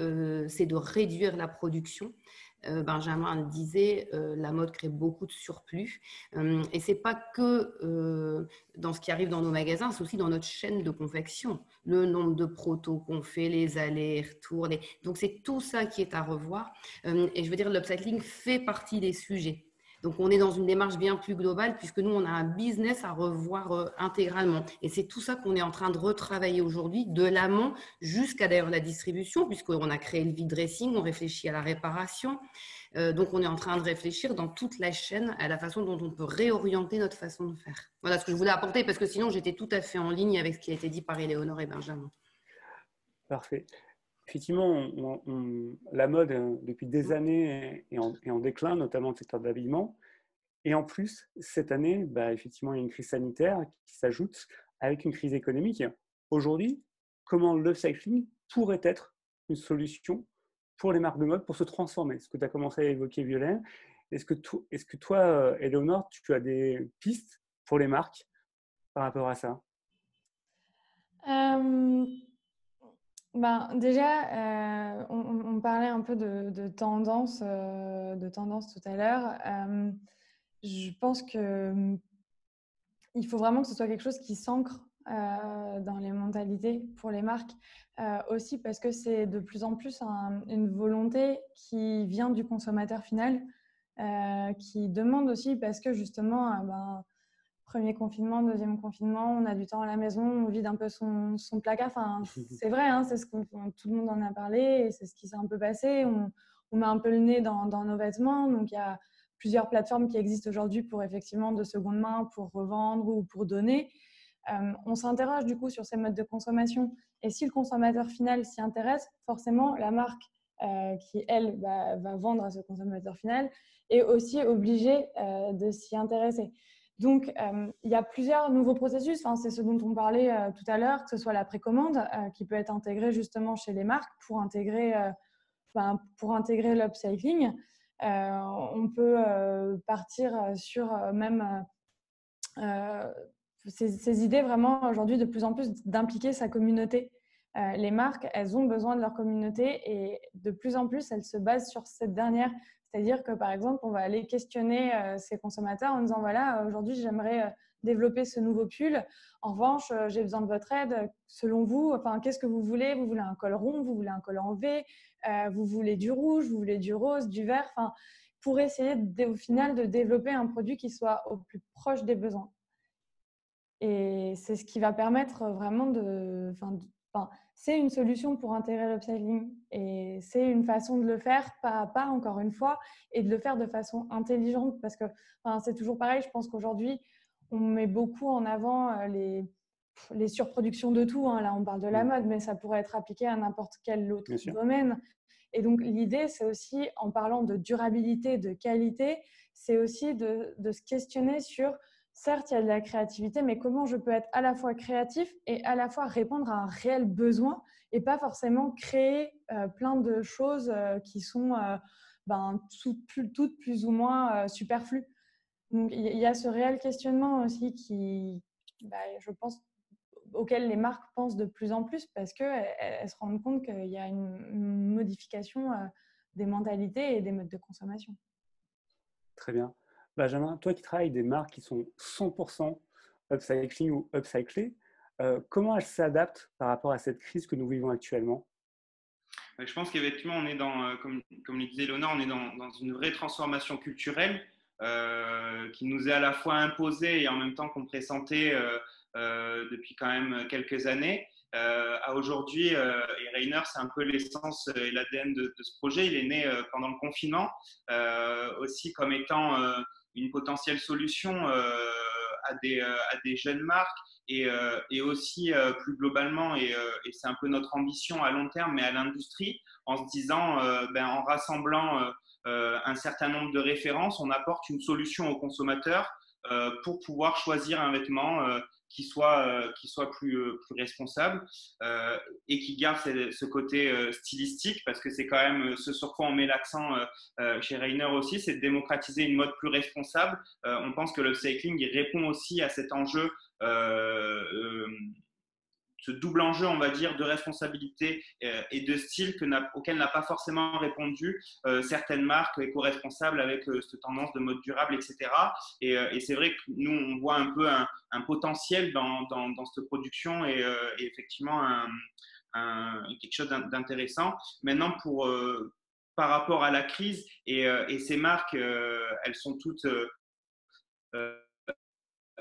c'est de réduire la production. Benjamin le disait, la mode crée beaucoup de surplus. Et ce n'est pas que dans ce qui arrive dans nos magasins, c'est aussi dans notre chaîne de confection. Le nombre de protos qu'on fait, les allers-retours. Donc, c'est tout ça qui est à revoir. Et je veux dire, l'upcycling fait partie des sujets. Donc, on est dans une démarche bien plus globale puisque nous, on a un business à revoir intégralement. Et c'est tout ça qu'on est en train de retravailler aujourd'hui, de l'amont jusqu'à d'ailleurs la distribution, puisqu'on a créé le vide-dressing, on réfléchit à la réparation. Donc, on est en train de réfléchir dans toute la chaîne à la façon dont on peut réorienter notre façon de faire. Voilà ce que je voulais apporter parce que sinon, j'étais tout à fait en ligne avec ce qui a été dit par Éléonore et Benjamin. Parfait. Effectivement, la mode, depuis des années, est en déclin, notamment le secteur de l'habillement. Et en plus, cette année, effectivement, il y a une crise sanitaire qui s'ajoute avec une crise économique. Aujourd'hui, comment l'upcycling pourrait être une solution pour les marques de mode pour se transformer? Ce que tu as commencé à évoquer, Violaine. Est-ce que toi, Éléonore, tu as des pistes pour les marques par rapport à ça? Déjà, on parlait un peu de tendance tout à l'heure. Je pense que il faut vraiment que ce soit quelque chose qui s'ancre dans les mentalités pour les marques. Aussi parce que c'est de plus en plus une volonté qui vient du consommateur final, qui demande aussi parce que justement, premier confinement, deuxième confinement, on a du temps à la maison, on vide un peu son placard. Enfin, c'est vrai, hein, c'est tout le monde en a parlé et c'est ce qui s'est un peu passé. On met un peu le nez dans nos vêtements. Donc, il y a plusieurs plateformes qui existent aujourd'hui pour effectivement de seconde main, pour revendre ou pour donner. On s'interroge du coup sur ces modes de consommation. Et si le consommateur final s'y intéresse, forcément, la marque qui, elle, va vendre à ce consommateur final est aussi obligée de s'y intéresser. Donc, il y a plusieurs nouveaux processus. Enfin, c'est ce dont on parlait tout à l'heure, que ce soit la précommande qui peut être intégrée justement chez les marques pour intégrer l'upcycling. On peut partir sur même ces idées vraiment aujourd'hui de plus en plus d'impliquer sa communauté. Les marques, elles ont besoin de leur communauté et de plus en plus, elles se basent sur cette dernière. C'est-à-dire que, par exemple, on va aller questionner ces consommateurs en disant, voilà, aujourd'hui, j'aimerais développer ce nouveau pull. En revanche, j'ai besoin de votre aide. Selon vous, enfin, qu'est-ce que vous voulez? Vous voulez un col rond? Vous voulez un col en V? Vous voulez du rouge? Vous voulez du rose, du vert? Enfin, pour essayer, au final, de développer un produit qui soit au plus proche des besoins. Et c'est ce qui va permettre vraiment c'est une solution pour intégrer l'upcycling et c'est une façon de le faire pas à pas, encore une fois, et de le faire de façon intelligente parce que c'est toujours pareil. Je pense qu'aujourd'hui, on met beaucoup en avant les surproductions de tout. Hein. Là, on parle de la mode, mais ça pourrait être appliqué à n'importe quel autre domaine. Et donc, l'idée, c'est aussi, en parlant de durabilité, de qualité, c'est aussi de se questionner sur... Certes, il y a de la créativité, mais comment je peux être à la fois créatif et à la fois répondre à un réel besoin et pas forcément créer plein de choses qui sont toutes plus ou moins superflues. Donc, il y a ce réel questionnement aussi je pense, auquel les marques pensent de plus en plus parce qu'elles se rendent compte qu'il y a une modification des mentalités et des modes de consommation. Très bien. Benjamin, toi qui travailles des marques qui sont 100% upcycling ou upcyclées, comment elles s'adaptent par rapport à cette crise que nous vivons actuellement? Je pense qu'effectivement, on est comme le disait Léonore, on est dans une vraie transformation culturelle qui nous est à la fois imposée et en même temps qu'on pressentait depuis quand même quelques années. À aujourd'hui, et Rainer, c'est un peu l'essence et l'ADN de ce projet. Il est né pendant le confinement, aussi comme étant une potentielle solution à des jeunes marques et aussi plus globalement, et c'est un peu notre ambition à long terme, mais à l'industrie, en se disant, en rassemblant un certain nombre de références, on apporte une solution aux consommateurs pour pouvoir choisir un vêtement qui soit plus responsable et qui garde ce côté stylistique, parce que c'est quand même ce sur quoi on met l'accent chez Rainer aussi, c'est de démocratiser une mode plus responsable. On pense que l'upcycling il répond aussi à cet enjeu ce double enjeu, on va dire, de responsabilité et de style auquel n'a pas forcément répondu certaines marques éco-responsables avec cette tendance de mode durable, etc. Et c'est vrai que nous, on voit un peu un potentiel dans cette production et effectivement quelque chose d'intéressant. Maintenant, par rapport à la crise et ces marques, elles sont toutes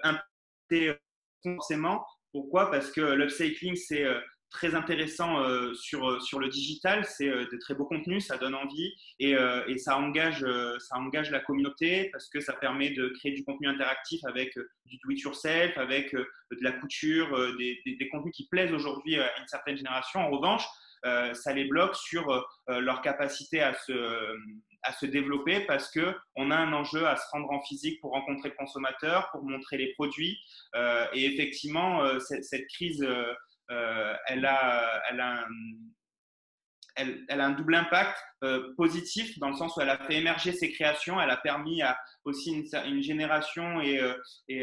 impactées forcément. Pourquoi? Parce que l'upcycling, c'est très intéressant sur le digital, c'est de très beaux contenus, ça donne envie et ça engage la communauté parce que ça permet de créer du contenu interactif avec du do-it-yourself, avec de la couture, des contenus qui plaisent aujourd'hui à une certaine génération. En revanche, ça les bloque sur leur capacité à se développer parce qu'on a un enjeu à se rendre en physique pour rencontrer le consommateur, pour montrer les produits. Et effectivement, cette crise, elle a un double impact positif dans le sens où elle a fait émerger ses créations, elle a permis à aussi une génération et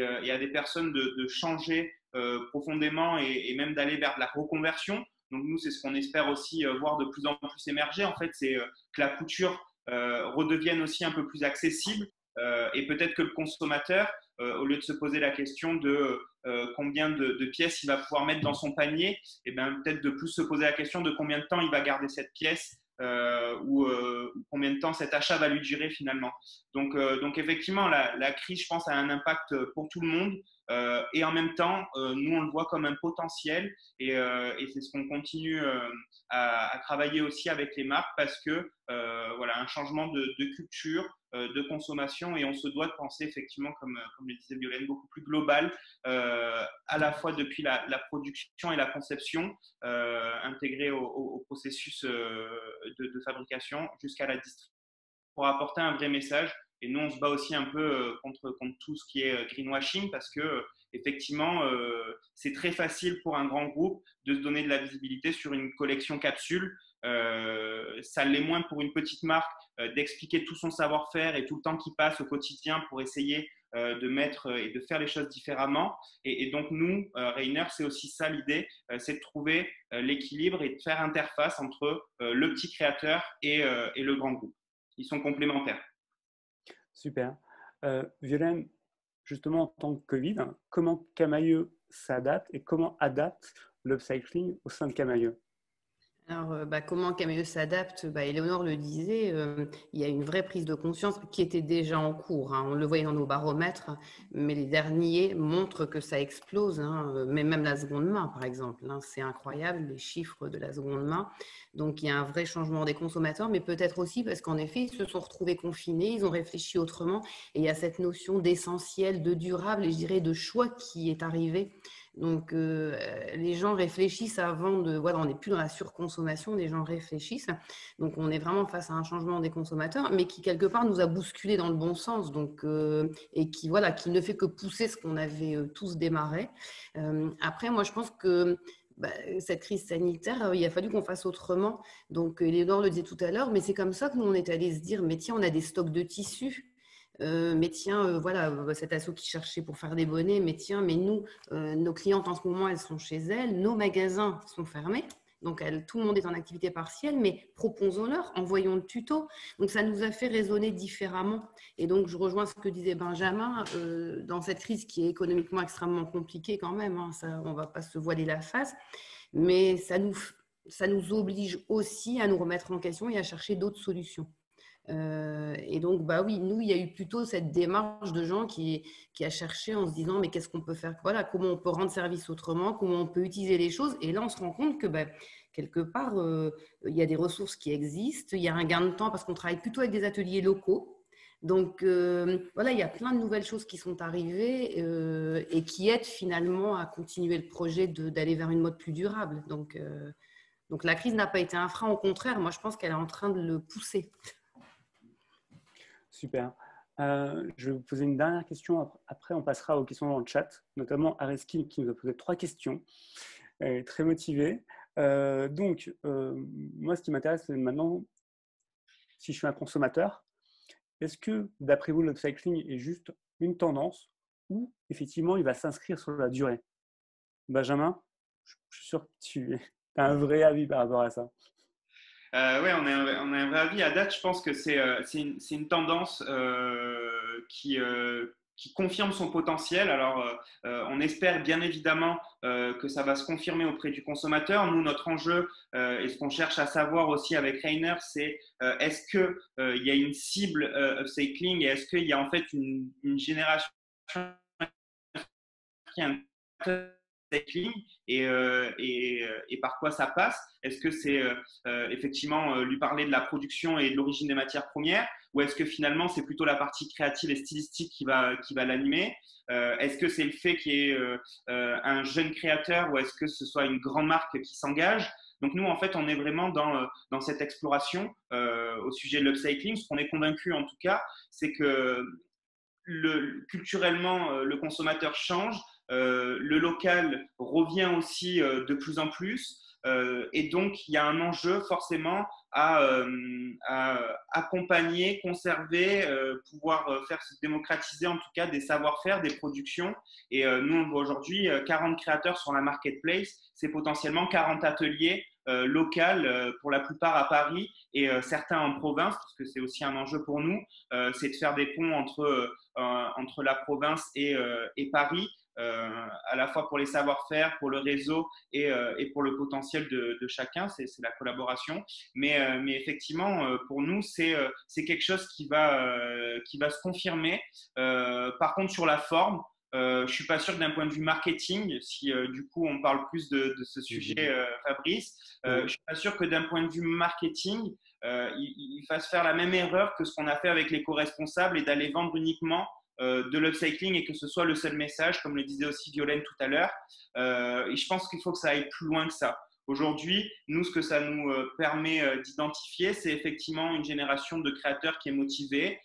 à des personnes de changer profondément et même d'aller vers de la reconversion. Donc nous, c'est ce qu'on espère aussi voir de plus en plus émerger. En fait, c'est que la couture redevienne aussi un peu plus accessible et peut-être que le consommateur, au lieu de se poser la question de combien de pièces il va pouvoir mettre dans son panier, et bien peut-être de plus se poser la question de combien de temps il va garder cette pièce ou combien de temps cet achat va lui durer finalement. Donc effectivement, la crise, je pense, a un impact pour tout le monde et en même temps, nous, on le voit comme un potentiel et c'est ce qu'on continue à travailler aussi avec les marques parce que voilà, un changement de culture, de consommation et on se doit de penser effectivement, comme le disait Violaine, beaucoup plus global, à la fois depuis la production et la conception, intégrée au processus de fabrication jusqu'à la distribution pour apporter un vrai message. Et nous, on se bat aussi un peu contre tout ce qui est greenwashing parce que effectivement, c'est très facile pour un grand groupe de se donner de la visibilité sur une collection capsule. Ça l'est moins pour une petite marque d'expliquer tout son savoir-faire et tout le temps qu'il passe au quotidien pour essayer de mettre et de faire les choses différemment. Et donc nous, Rainer, c'est aussi ça l'idée, c'est de trouver l'équilibre et de faire interface entre le petit créateur et le grand groupe. Ils sont complémentaires. Super. Violaine, justement en tant que Covid, comment Camaïeu s'adapte et comment adapte l'upcycling au sein de Camaïeu? Alors, comment Camaïeu s'adapte? Éléonore le disait, il y a une vraie prise de conscience qui était déjà en cours. Hein. On le voyait dans nos baromètres, mais les derniers montrent que ça explose. Hein. Mais même la seconde main, par exemple. Hein. C'est incroyable, les chiffres de la seconde main. Donc, il y a un vrai changement des consommateurs, mais peut-être aussi parce qu'en effet, ils se sont retrouvés confinés, ils ont réfléchi autrement. Et il y a cette notion d'essentiel, de durable et je dirais de choix qui est arrivée. Donc, les gens réfléchissent avant de… Voilà, on n'est plus dans la surconsommation, les gens réfléchissent. Donc, on est vraiment face à un changement des consommateurs, mais qui, quelque part, nous a bousculés dans le bon sens. Donc, et qui, voilà, qui ne fait que pousser ce qu'on avait tous démarré. Après, moi, je pense que cette crise sanitaire, il a fallu qu'on fasse autrement. Donc, Léonore le disait tout à l'heure, mais c'est comme ça que nous, on est allé se dire, mais tiens, on a des stocks de tissus. Mais tiens, voilà, cet asso qui cherchait pour faire des bonnets, mais tiens, mais nous, nos clientes en ce moment, elles sont chez elles, nos magasins sont fermés, donc tout le monde est en activité partielle, mais proposons-leur, envoyons le tuto. Donc ça nous a fait raisonner différemment. Et donc je rejoins ce que disait Benjamin, dans cette crise qui est économiquement extrêmement compliquée quand même, hein, ça, on ne va pas se voiler la face, mais ça nous ça nous oblige aussi à nous remettre en question et à chercher d'autres solutions. Et donc, bah oui, nous, il y a eu plutôt cette démarche de gens qui a cherché en se disant, mais qu'est-ce qu'on peut faire? Voilà, comment on peut rendre service autrement? Comment on peut utiliser les choses? Et là, on se rend compte que bah, quelque part, il y a des ressources qui existent, il y a un gain de temps parce qu'on travaille plutôt avec des ateliers locaux. Donc, voilà, il y a plein de nouvelles choses qui sont arrivées et qui aident finalement à continuer le projet d'aller vers une mode plus durable. Donc, la crise n'a pas été un frein, au contraire, moi, je pense qu'elle est en train de le pousser. Super. Je vais vous poser une dernière question. Après, on passera aux questions dans le chat, notamment Areski qui nous a posé 3 questions. Elle est très motivée. Moi, ce qui m'intéresse, c'est maintenant, si je suis un consommateur, est-ce que, d'après vous, l'upcycling est juste une tendance ou, effectivement, il va s'inscrire sur la durée? Benjamin, je suis sûr que tu as un vrai avis par rapport à ça. Oui, on a un vrai avis. À date, je pense que c'est une tendance qui confirme son potentiel. Alors, on espère bien évidemment que ça va se confirmer auprès du consommateur. Nous, notre enjeu et ce qu'on cherche à savoir aussi avec Rainer, c'est est-ce qu'il y a une cible upcycling et est-ce qu'il y a en fait une génération qui a un upcycling et par quoi ça passe? Est-ce que c'est effectivement lui parler de la production et de l'origine des matières premières, ou est-ce que finalement c'est plutôt la partie créative et stylistique qui va l'animer? Est-ce que c'est le fait qu'il y ait un jeune créateur, ou est-ce que ce soit une grande marque qui s'engage? Donc nous, en fait, on est vraiment dans cette exploration au sujet de l'upcycling. Ce qu'on est convaincu, en tout cas, c'est que culturellement, le consommateur change, le local revient aussi de plus en plus, et donc il y a un enjeu forcément à accompagner, conserver, pouvoir faire se démocratiser en tout cas des savoir-faire, des productions. Et nous, on voit aujourd'hui 40 créateurs sur la marketplace, c'est potentiellement 40 ateliers locales, pour la plupart à Paris et certains en province, parce que c'est aussi un enjeu pour nous, c'est de faire des ponts entre la province et Paris, à la fois pour les savoir-faire, pour le réseau et pour le potentiel de chacun. C'est la collaboration. Mais effectivement, pour nous, c'est quelque chose qui va se confirmer. Par contre, sur la forme, je ne suis pas sûr que d'un point de vue marketing, si du coup on parle plus de ce sujet, Fabrice, je ne suis pas sûr que d'un point de vue marketing, il fasse faire la même erreur que ce qu'on a fait avec l'éco-responsable et d'aller vendre uniquement de l'upcycling et que ce soit le seul message, comme le disait aussi Violaine tout à l'heure. Et je pense qu'il faut que ça aille plus loin que ça. Aujourd'hui, nous, ce que ça nous permet d'identifier, c'est effectivement une génération de créateurs qui est motivée,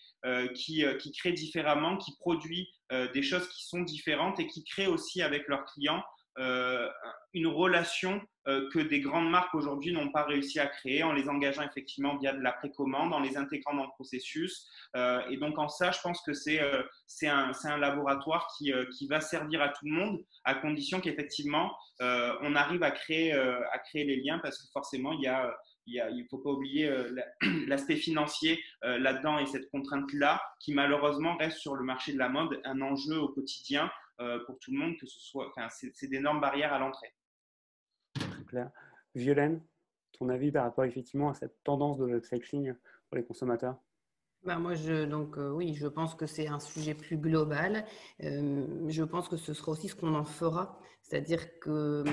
qui crée différemment, qui produit des choses qui sont différentes et qui crée aussi avec leurs clients une relation que des grandes marques aujourd'hui n'ont pas réussi à créer, en les engageant effectivement via de la précommande, en les intégrant dans le processus. Et donc en ça, je pense que c'est un laboratoire qui va servir à tout le monde, à condition qu'effectivement on arrive à créer les liens, parce que forcément il ne faut pas oublier l'aspect financier là-dedans, et cette contrainte-là qui malheureusement reste sur le marché de la mode un enjeu au quotidien pour tout le monde, que ce soit, c'est d'énormes barrières à l'entrée. Très clair. Violaine, ton avis par rapport effectivement à cette tendance de l'upcycling pour les consommateurs? Ben moi, oui, je pense que c'est un sujet plus global. Je pense que ce sera aussi ce qu'on en fera. C'est-à-dire que,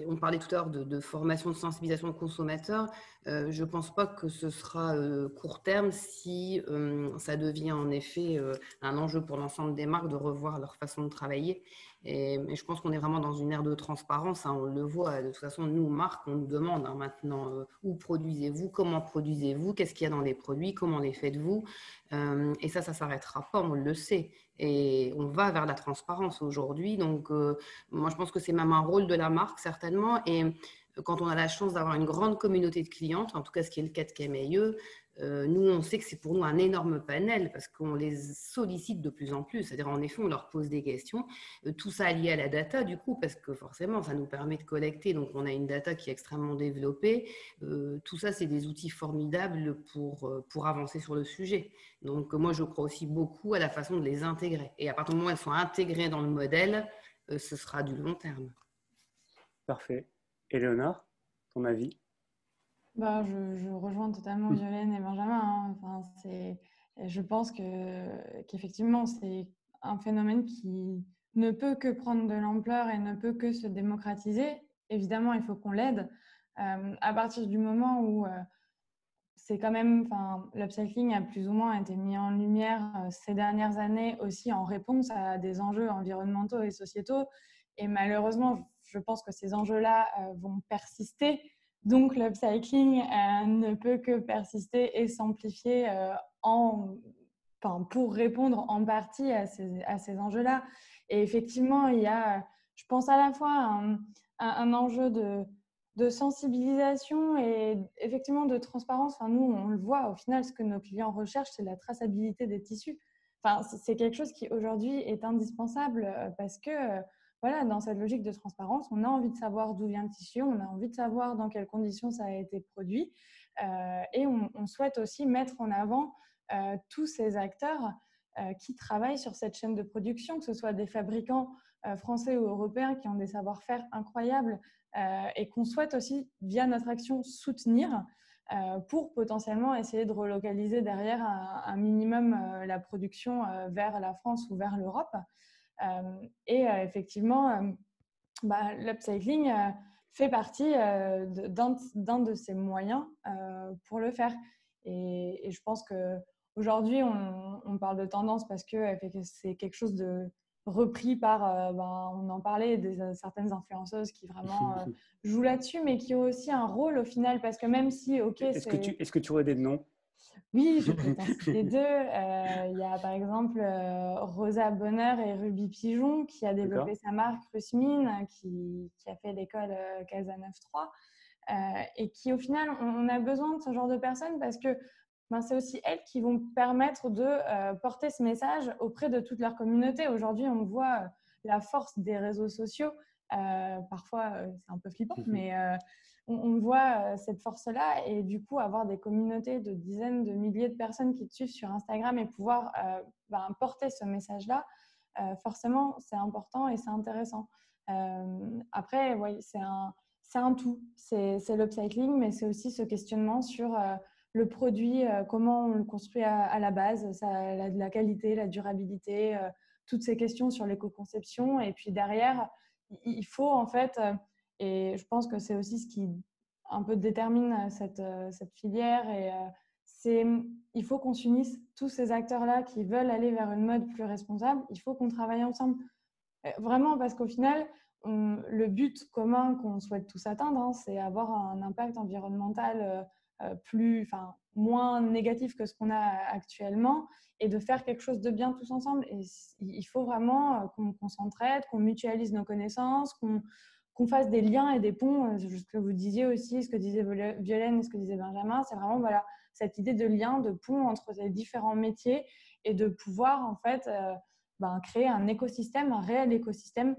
on parlait tout à l'heure de formation, de sensibilisation aux consommateurs. Je ne pense pas que ce sera court terme si ça devient en effet un enjeu pour l'ensemble des marques de revoir leur façon de travailler. Et je pense qu'on est vraiment dans une ère de transparence, hein, on le voit. De toute façon, nous, marques, on nous demande maintenant où produisez-vous, comment produisez-vous, qu'est-ce qu'il y a dans les produits, comment les faites-vous. Et ça ne s'arrêtera pas, on le sait. Et on va vers la transparence aujourd'hui. Donc, moi, je pense que c'est même un rôle de la marque, certainement. Et quand on a la chance d'avoir une grande communauté de clientes, en tout cas ce qui est le cas de Camaïeu, nous, on sait que c'est pour nous un énorme panel parce qu'on les sollicite de plus en plus. C'est-à-dire, en effet, on leur pose des questions. Tout ça lié à la data, du coup, parce que forcément, ça nous permet de collecter. Donc, on a une data qui est extrêmement développée. Tout ça, c'est des outils formidables pour avancer sur le sujet. Donc, moi, je crois aussi beaucoup à la façon de les intégrer. Et à partir du moment où elles sont intégrées dans le modèle, ce sera du long terme. Parfait. Éléonore? ton avis? Bah, je rejoins totalement Violaine et Benjamin, hein. Enfin, je pense qu'effectivement, c'est un phénomène qui ne peut que prendre de l'ampleur et ne peut que se démocratiser. Évidemment, il faut qu'on l'aide. À partir du moment où c'est quand même, enfin, l'upcycling a plus ou moins été mis en lumière ces dernières années aussi en réponse à des enjeux environnementaux et sociétaux. Et malheureusement, je pense que ces enjeux-là vont persister. Donc, l'upcycling ne peut que persister et s'amplifier pour répondre en partie à ces enjeux-là. Et effectivement, il y a, je pense, à la fois un enjeu de sensibilisation et effectivement de transparence. Enfin, nous, on le voit, au final, ce que nos clients recherchent, c'est la traçabilité des tissus. Enfin, c'est quelque chose qui aujourd'hui est indispensable parce que voilà, dans cette logique de transparence, on a envie de savoir d'où vient le tissu, on a envie de savoir dans quelles conditions ça a été produit et on souhaite aussi mettre en avant tous ces acteurs qui travaillent sur cette chaîne de production, que ce soit des fabricants français ou européens qui ont des savoir-faire incroyables et qu'on souhaite aussi, via notre action, soutenir pour potentiellement essayer de relocaliser derrière un minimum la production vers la France ou vers l'Europe. Et effectivement, l'upcycling fait partie d'un de ces moyens pour le faire. Et je pense qu'aujourd'hui, on parle de tendance parce que c'est quelque chose de repris par, on en parlait, certaines influenceuses qui vraiment jouent là-dessus, mais qui ont aussi un rôle au final, parce que même si, ok, Est-ce que tu aurais des noms? oui, je peux t'en citer deux. Il y a par exemple Rosa Bonheur et Ruby Pigeon qui a développé sa marque Rusmine, qui a fait l'école Casa 9-3 et qui au final, on a besoin de ce genre de personnes parce que c'est aussi elles qui vont permettre de porter ce message auprès de toute leur communauté. Aujourd'hui, on voit la force des réseaux sociaux. Parfois, c'est un peu flippant, mais on voit cette force-là et du coup, avoir des communautés de dizaines de milliers de personnes qui te suivent sur Instagram et pouvoir porter ce message-là, forcément, c'est important et c'est intéressant. Après, ouais, c'est un tout. C'est l'upcycling, mais c'est aussi ce questionnement sur le produit, comment on le construit à la base, la qualité, la durabilité, toutes ces questions sur l'éco-conception. Et puis derrière, il faut en fait, et je pense que c'est aussi ce qui un peu détermine cette filière, il faut qu'on s'unisse, tous ces acteurs-là qui veulent aller vers une mode plus responsable, il faut qu'on travaille ensemble. Vraiment, parce qu'au final, le but commun qu'on souhaite tous atteindre, hein, c'est avoir un impact environnemental moins négatif que ce qu'on a actuellement et de faire quelque chose de bien tous ensemble. Et il faut vraiment qu'on s'entraide, qu'on mutualise nos connaissances, qu'on fasse des liens et des ponts. Ce que vous disiez aussi, ce que disait Violaine et ce que disait Benjamin, c'est vraiment cette idée de lien, de pont entre les différents métiers et de pouvoir en fait créer un écosystème, un réel écosystème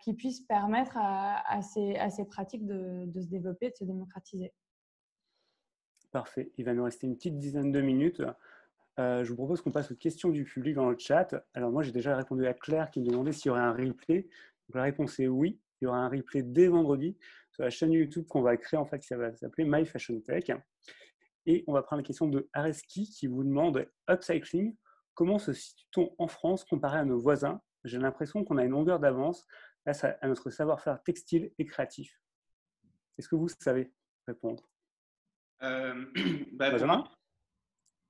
qui puisse permettre à ces pratiques de se développer, de se démocratiser. Parfait. Il va nous rester une petite dizaine de minutes. Je vous propose qu'on passe aux questions du public dans le chat. Alors moi, j'ai déjà répondu à Claire qui me demandait s'il y aurait un replay. Donc, la réponse est oui. Il y aura un replay dès vendredi sur la chaîne YouTube qu'on va créer, en fait, qui va s'appeler My Fashion Tech. Et on va prendre la question de Areski qui vous demande upcycling. Comment se situe-t-on en France comparé à nos voisins? J'ai l'impression qu'on a une longueur d'avance grâce à notre savoir-faire textile et créatif. Est-ce que vous savez répondre? Benjamin?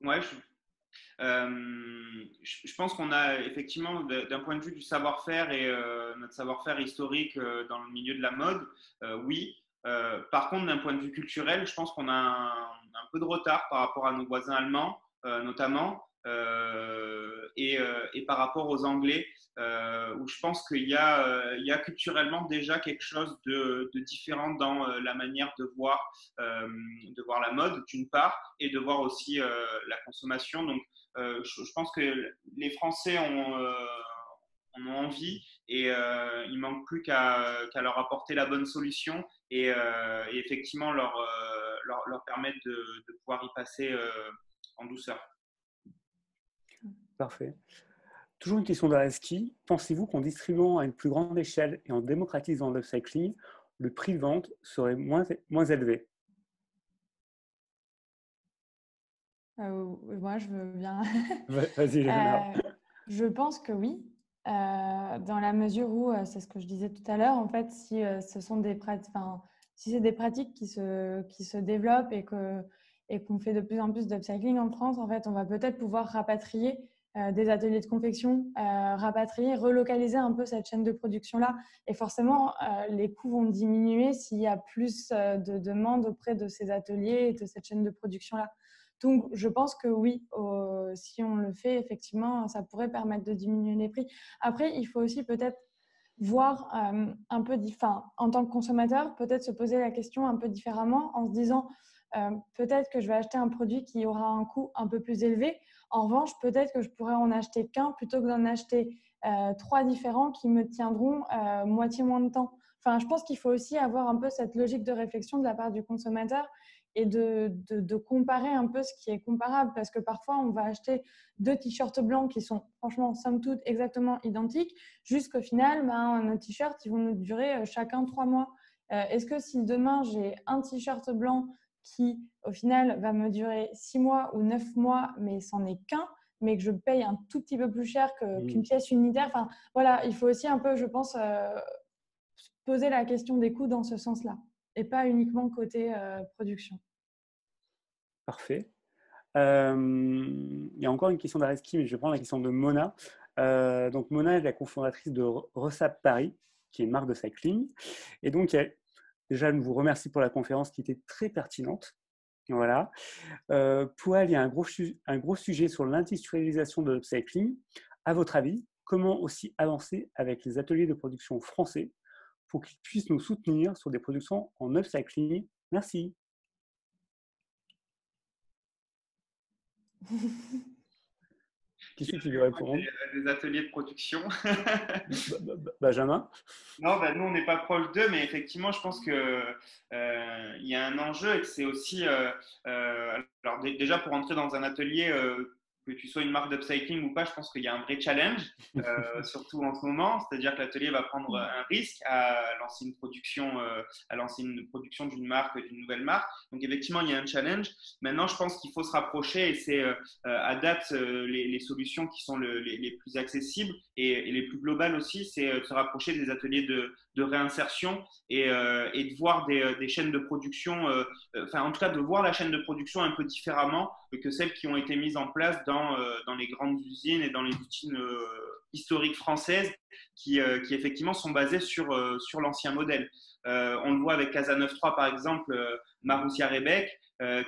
Ouais, je pense qu'on a effectivement, d'un point de vue du savoir-faire et notre savoir-faire historique dans le milieu de la mode, oui. Par contre, d'un point de vue culturel, je pense qu'on a un peu de retard par rapport à nos voisins allemands, notamment, et par rapport aux Anglais, où je pense qu'il y a culturellement déjà quelque chose de différent dans la manière de voir la mode, d'une part, et de voir aussi la consommation. Donc, je pense que les Français en ont envie et il ne manque plus qu'à leur apporter la bonne solution et effectivement leur permettre de pouvoir y passer en douceur. Parfait. Toujours une question d'Areski. Pensez-vous qu'en distribuant à une plus grande échelle et en démocratisant l'upcycling, le prix de vente serait moins élevé? Moi, je veux bien. Vas-y, Léonore. Je pense que oui, dans la mesure où, c'est ce que je disais tout à l'heure, en fait, si ce sont des si c'est des pratiques qui se développent et qu'on fait de plus en plus d'upcycling en France, en fait, on va peut-être pouvoir rapatrier des ateliers de confection, rapatrier, relocaliser un peu cette chaîne de production-là. Et forcément, les coûts vont diminuer s'il y a plus de demandes auprès de ces ateliers et de cette chaîne de production-là. Donc, je pense que oui, si on le fait, effectivement, ça pourrait permettre de diminuer les prix. Après, il faut aussi peut-être voir un peu, en tant que consommateur, peut-être se poser la question un peu différemment en se disant peut-être que je vais acheter un produit qui aura un coût un peu plus élevé. En revanche, peut-être que je pourrais en acheter qu'un plutôt que d'en acheter 3 différents qui me tiendront moitié moins de temps. Enfin, je pense qu'il faut aussi avoir un peu cette logique de réflexion de la part du consommateur et de comparer un peu ce qui est comparable, parce que parfois on va acheter 2 t-shirts blancs qui sont franchement somme toute exactement identiques, jusqu'au final nos t-shirts ils vont nous durer chacun 3 mois. Est-ce que si demain j'ai un t-shirt blanc qui au final va me durer 6 mois ou 9 mois mais c'en est qu'un, mais que je paye un tout petit peu plus cher qu'une pièce unitaire, enfin voilà, il faut aussi un peu, je pense, poser la question des coûts dans ce sens-là et pas uniquement côté production. Parfait. Il y a encore une question d'Areski, mais je vais prendre la question de Mona. Donc Mona est la cofondatrice de Resap Paris, qui est une marque de cycling. Et donc, déjà, je vous remercie pour la conférence qui était très pertinente. Voilà. Pour elle, il y a un gros sujet sur l'industrialisation de l'upcycling. À votre avis, comment aussi avancer avec les ateliers de production français pour qu'ils puissent nous soutenir sur des productions en upcycling? Merci. Qui c'est qui veut répondre? Des ateliers de production. Benjamin? Non, nous, on n'est pas proche d'eux, mais effectivement, je pense que il y a un enjeu et que c'est aussi. Alors, déjà, pour entrer dans un atelier, que tu sois une marque d'upcycling ou pas, je pense qu'il y a un vrai challenge, surtout en ce moment. C'est-à-dire que l'atelier va prendre un risque à lancer une production d'une marque, d'une nouvelle marque. Donc, effectivement, il y a un challenge. Maintenant, je pense qu'il faut se rapprocher et c'est à date les solutions qui sont les plus accessibles et les plus globales aussi, c'est de se rapprocher des ateliers de réinsertion et de voir des chaînes de production, en tout cas de voir la chaîne de production un peu différemment que celles qui ont été mises en place dans les grandes usines et dans les usines historiques françaises qui effectivement sont basées sur l'ancien modèle. On le voit avec Casa 93 par exemple, Maroussia Rebec,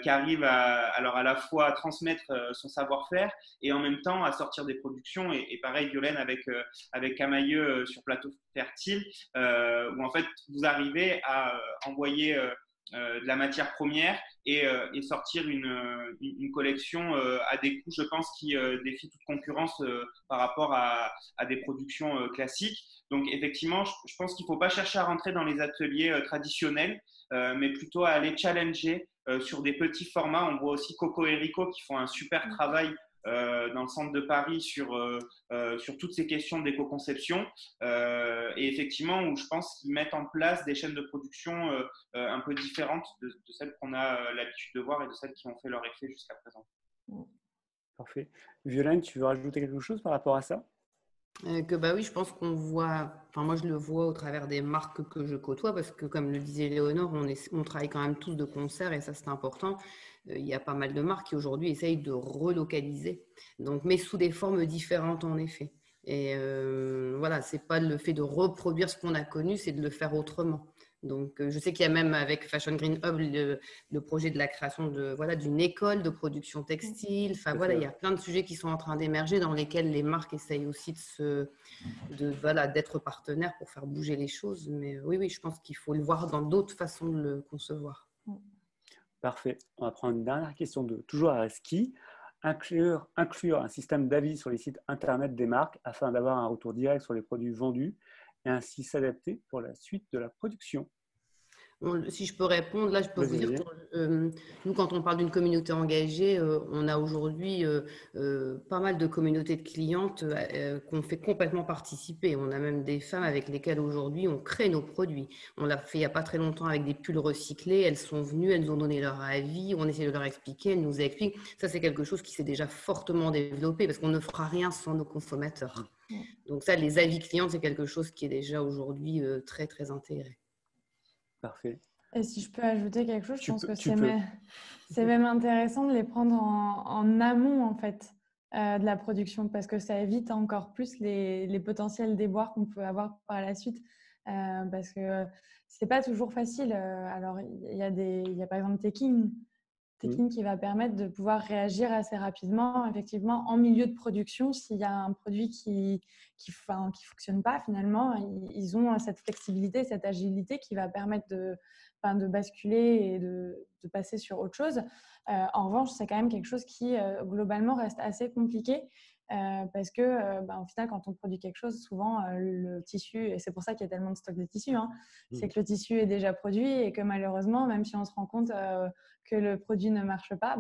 qui arrive à la fois à transmettre son savoir-faire et en même temps à sortir des productions. Et pareil, Violaine avec Camailleux sur Plateau Fertile, où en fait vous arrivez à envoyer de la matière première et sortir une collection à des coûts, je pense, qui défient toute concurrence par rapport à des productions classiques. Donc effectivement, je pense qu'il ne faut pas chercher à rentrer dans les ateliers traditionnels, mais plutôt à aller challenger sur des petits formats. On voit aussi Coco et Rico qui font un super travail dans le centre de Paris sur toutes ces questions d'éco-conception et effectivement où je pense qu'ils mettent en place des chaînes de production un peu différentes de celles qu'on a l'habitude de voir et de celles qui ont fait leur effet jusqu'à présent. Parfait. Violaine, tu veux rajouter quelque chose par rapport à ça? Oui, je pense qu'on voit, enfin moi je le vois au travers des marques que je côtoie parce que comme le disait Léonore, on travaille quand même tous de concert et ça c'est important. Il y a pas mal de marques qui aujourd'hui essayent de relocaliser, donc mais sous des formes différentes en effet. Et voilà, c'est pas le fait de reproduire ce qu'on a connu, c'est de le faire autrement. Donc, je sais qu'il y a même avec Fashion Green Hub le projet de la création d'une école de production textile. Enfin, voilà, il y a plein de sujets qui sont en train d'émerger dans lesquels les marques essayent aussi d'être partenaires pour faire bouger les choses. Mais oui, je pense qu'il faut le voir dans d'autres façons de le concevoir. Parfait. On va prendre une dernière question toujours à Reski. Inclure un système d'avis sur les sites internet des marques afin d'avoir un retour direct sur les produits vendus et ainsi s'adapter pour la suite de la production. Si je peux répondre, là, je peux vous dire Vas-y. que nous, quand on parle d'une communauté engagée, on a aujourd'hui pas mal de communautés de clientes qu'on fait complètement participer. On a même des femmes avec lesquelles aujourd'hui on crée nos produits. On l'a fait il n'y a pas très longtemps avec des pulls recyclés. Elles sont venues, elles nous ont donné leur avis, on essaie de leur expliquer, elles nous expliquent. Ça, c'est quelque chose qui s'est déjà fortement développé parce qu'on ne fera rien sans nos consommateurs. Donc ça, les avis clients, c'est quelque chose qui est déjà aujourd'hui très, très intégré. Parfait. Et si je peux ajouter quelque chose, je pense que Tu peux. c'est même intéressant de les prendre en amont en fait de la production parce que ça évite encore plus les potentiels déboires qu'on peut avoir par la suite parce que c'est pas toujours facile. Alors il y a par exemple Tekin qui va permettre de pouvoir réagir assez rapidement, effectivement, en milieu de production. S'il y a un produit qui fonctionne pas, finalement, ils ont cette flexibilité, cette agilité qui va permettre de basculer et de passer sur autre chose. En revanche, c'est quand même quelque chose qui, globalement, reste assez compliqué. Parce que au final, quand on produit quelque chose, souvent le tissu, et c'est pour ça qu'il y a tellement de stock de tissus, hein, c'est que le tissu est déjà produit et que malheureusement, même si on se rend compte que le produit ne marche pas,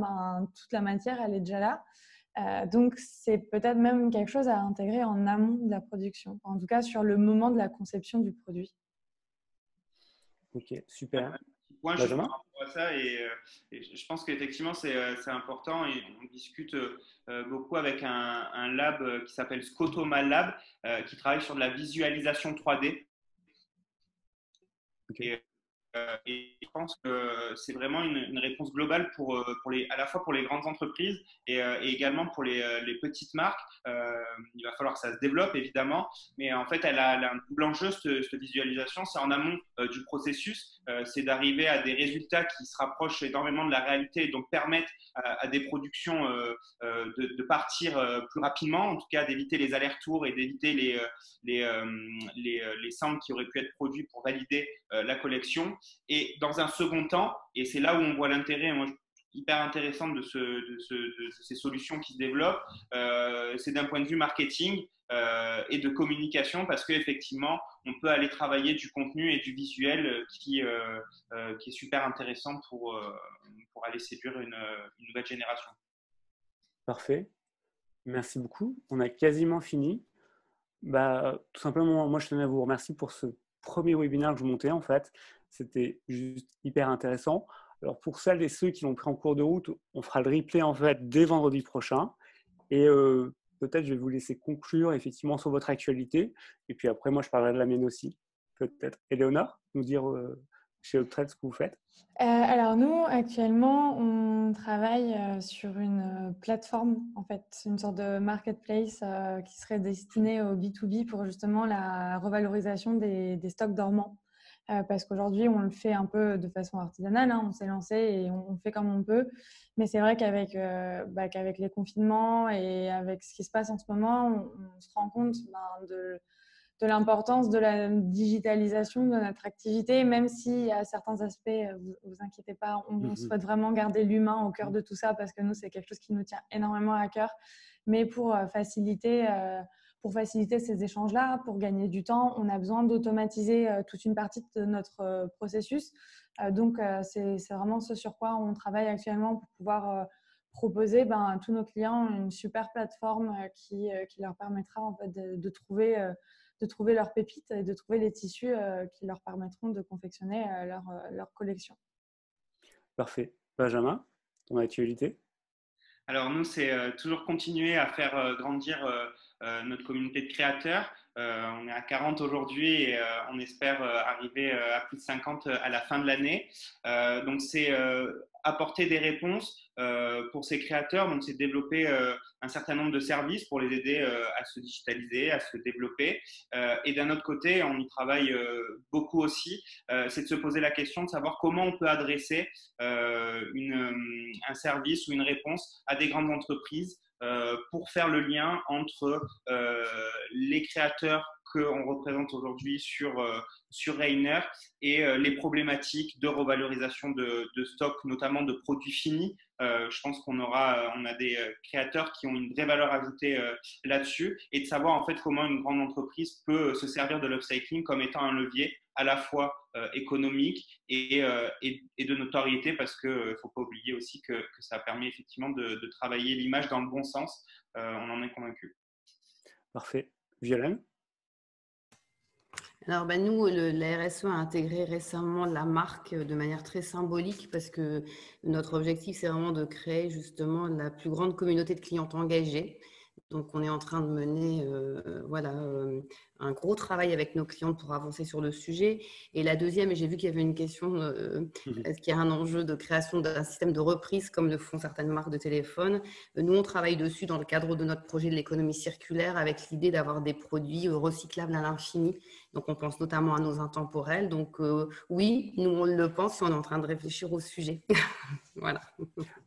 toute la matière, elle est déjà là. Donc, c'est peut-être même quelque chose à intégrer en amont de la production, en tout cas sur le moment de la conception du produit. Ok, super. Point juste par Benjamin? rapport à ça et je pense qu'effectivement c'est important et on discute beaucoup avec un lab qui s'appelle Scotoma Lab qui travaille sur de la visualisation 3D Okay. et je pense que c'est vraiment une réponse globale à la fois pour les grandes entreprises et également pour les petites marques. Il va falloir que ça se développe évidemment, mais en fait elle a un double enjeu cette visualisation, c'est en amont du processus, c'est d'arriver à des résultats qui se rapprochent énormément de la réalité et donc permettent à des productions de partir plus rapidement, en tout cas d'éviter les allers-retours et d'éviter les samples qui auraient pu être produits pour valider la collection. Et dans un second temps, et c'est là où on voit l'intérêt, moi, hyper intéressant de ces solutions qui se développent, c'est d'un point de vue marketing et de communication parce qu'effectivement, on peut aller travailler du contenu et du visuel qui est super intéressant pour aller séduire une nouvelle génération. Parfait. Merci beaucoup. On a quasiment fini. Tout simplement, moi, je tenais à vous remercier pour ce premier webinaire que je montais, en fait. C'était juste hyper intéressant. Alors, pour celles et ceux qui l'ont pris en cours de route, on fera le replay, en fait, dès vendredi prochain. Et peut-être, je vais vous laisser conclure, effectivement, sur votre actualité. Et puis après, moi, je parlerai de la mienne aussi. Peut-être. Éléonore, nous dire chez Uptrade ce que vous faites. Alors nous, actuellement, on travaille sur une plateforme, en fait, une sorte de marketplace qui serait destinée au B2B pour justement la revalorisation des stocks dormants. Parce qu'aujourd'hui, on le fait un peu de façon artisanale, hein, on s'est lancé et on fait comme on peut. Mais c'est vrai qu'avec les confinements et avec ce qui se passe en ce moment, on se rend compte de l'importance de la digitalisation de notre activité, même si à certains aspects, vous inquiétez pas, on souhaite vraiment garder l'humain au cœur de tout ça parce que nous, c'est quelque chose qui nous tient énormément à cœur. Mais pour faciliter ces échanges-là, pour gagner du temps, on a besoin d'automatiser toute une partie de notre processus. Donc, c'est vraiment ce sur quoi on travaille actuellement pour pouvoir proposer à tous nos clients une super plateforme qui leur permettra en fait, de trouver leurs pépites et de trouver les tissus qui leur permettront de confectionner leur collection. Parfait. Benjamin, ton actualité? Alors nous, c'est toujours continuer à faire grandir notre communauté de créateurs. On est à 40 aujourd'hui et on espère arriver à plus de 50 à la fin de l'année. Donc c'est apporter des réponses pour ces créateurs. Donc c'est développer un certain nombre de services pour les aider à se digitaliser, à se développer. Et d'un autre côté, on y travaille beaucoup aussi. C'est de se poser la question de savoir comment on peut adresser un service ou une réponse à des grandes entreprises pour faire le lien entre les créateurs qu'on représente aujourd'hui sur Rainer et les problématiques de revalorisation de stock, notamment de produits finis. Je pense on a des créateurs qui ont une vraie valeur ajoutée là-dessus, et de savoir en fait comment une grande entreprise peut se servir de l'upcycling comme étant un levier à la fois économique et de notoriété, parce qu'il ne faut pas oublier aussi que ça permet effectivement de travailler l'image dans le bon sens. On en est convaincu. Parfait. Violaine? Alors, nous, la RSE a intégré récemment la marque de manière très symbolique, parce que notre objectif, c'est vraiment de créer justement la plus grande communauté de clients engagés. Donc, on est en train de mener un gros travail avec nos clients pour avancer sur le sujet. Et la deuxième, et j'ai vu qu'il y avait une question, est-ce qu'il y a un enjeu de création d'un système de reprise comme le font certaines marques de téléphone? Nous, on travaille dessus dans le cadre de notre projet de l'économie circulaire, avec l'idée d'avoir des produits recyclables à l'infini. Donc, on pense notamment à nos intemporels. Donc, oui, nous, on le pense et on est en train de réfléchir au sujet. Voilà.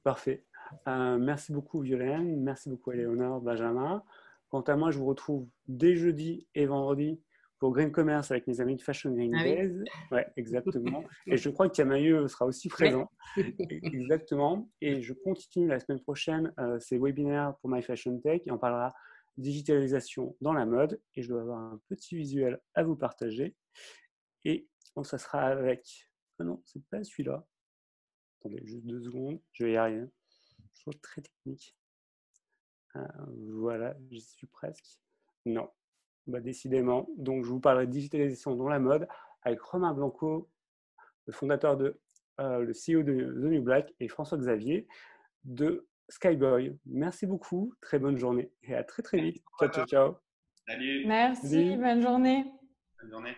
Parfait. Merci beaucoup Violaine, merci beaucoup Éléonore, Benjamin. Quant à moi, je vous retrouve dès jeudi et vendredi pour Green Commerce avec mes amis de Fashion Green Days. Oui. Ouais, exactement. Et je crois que Camaïeu sera aussi présent. Ouais. Exactement. Et je continue la semaine prochaine ces webinaires pour My Fashion Tech, et on parlera digitalisation dans la mode, et je dois avoir un petit visuel à vous partager. Et donc, ça sera avec... Ah non, c'est pas celui-là. Attendez, juste 2 secondes, je vais y arriver. Je trouve très technique. Voilà, j'y suis presque. Non, décidément. Donc, je vous parlerai de digitalisation dans la mode avec Romain Blanco, le fondateur le CEO de The New Black, et François Xavier de Skyboy. Merci beaucoup, très bonne journée et à très très vite. Ciao, ciao, ciao. Salut. Merci, bonne journée. Bonne journée.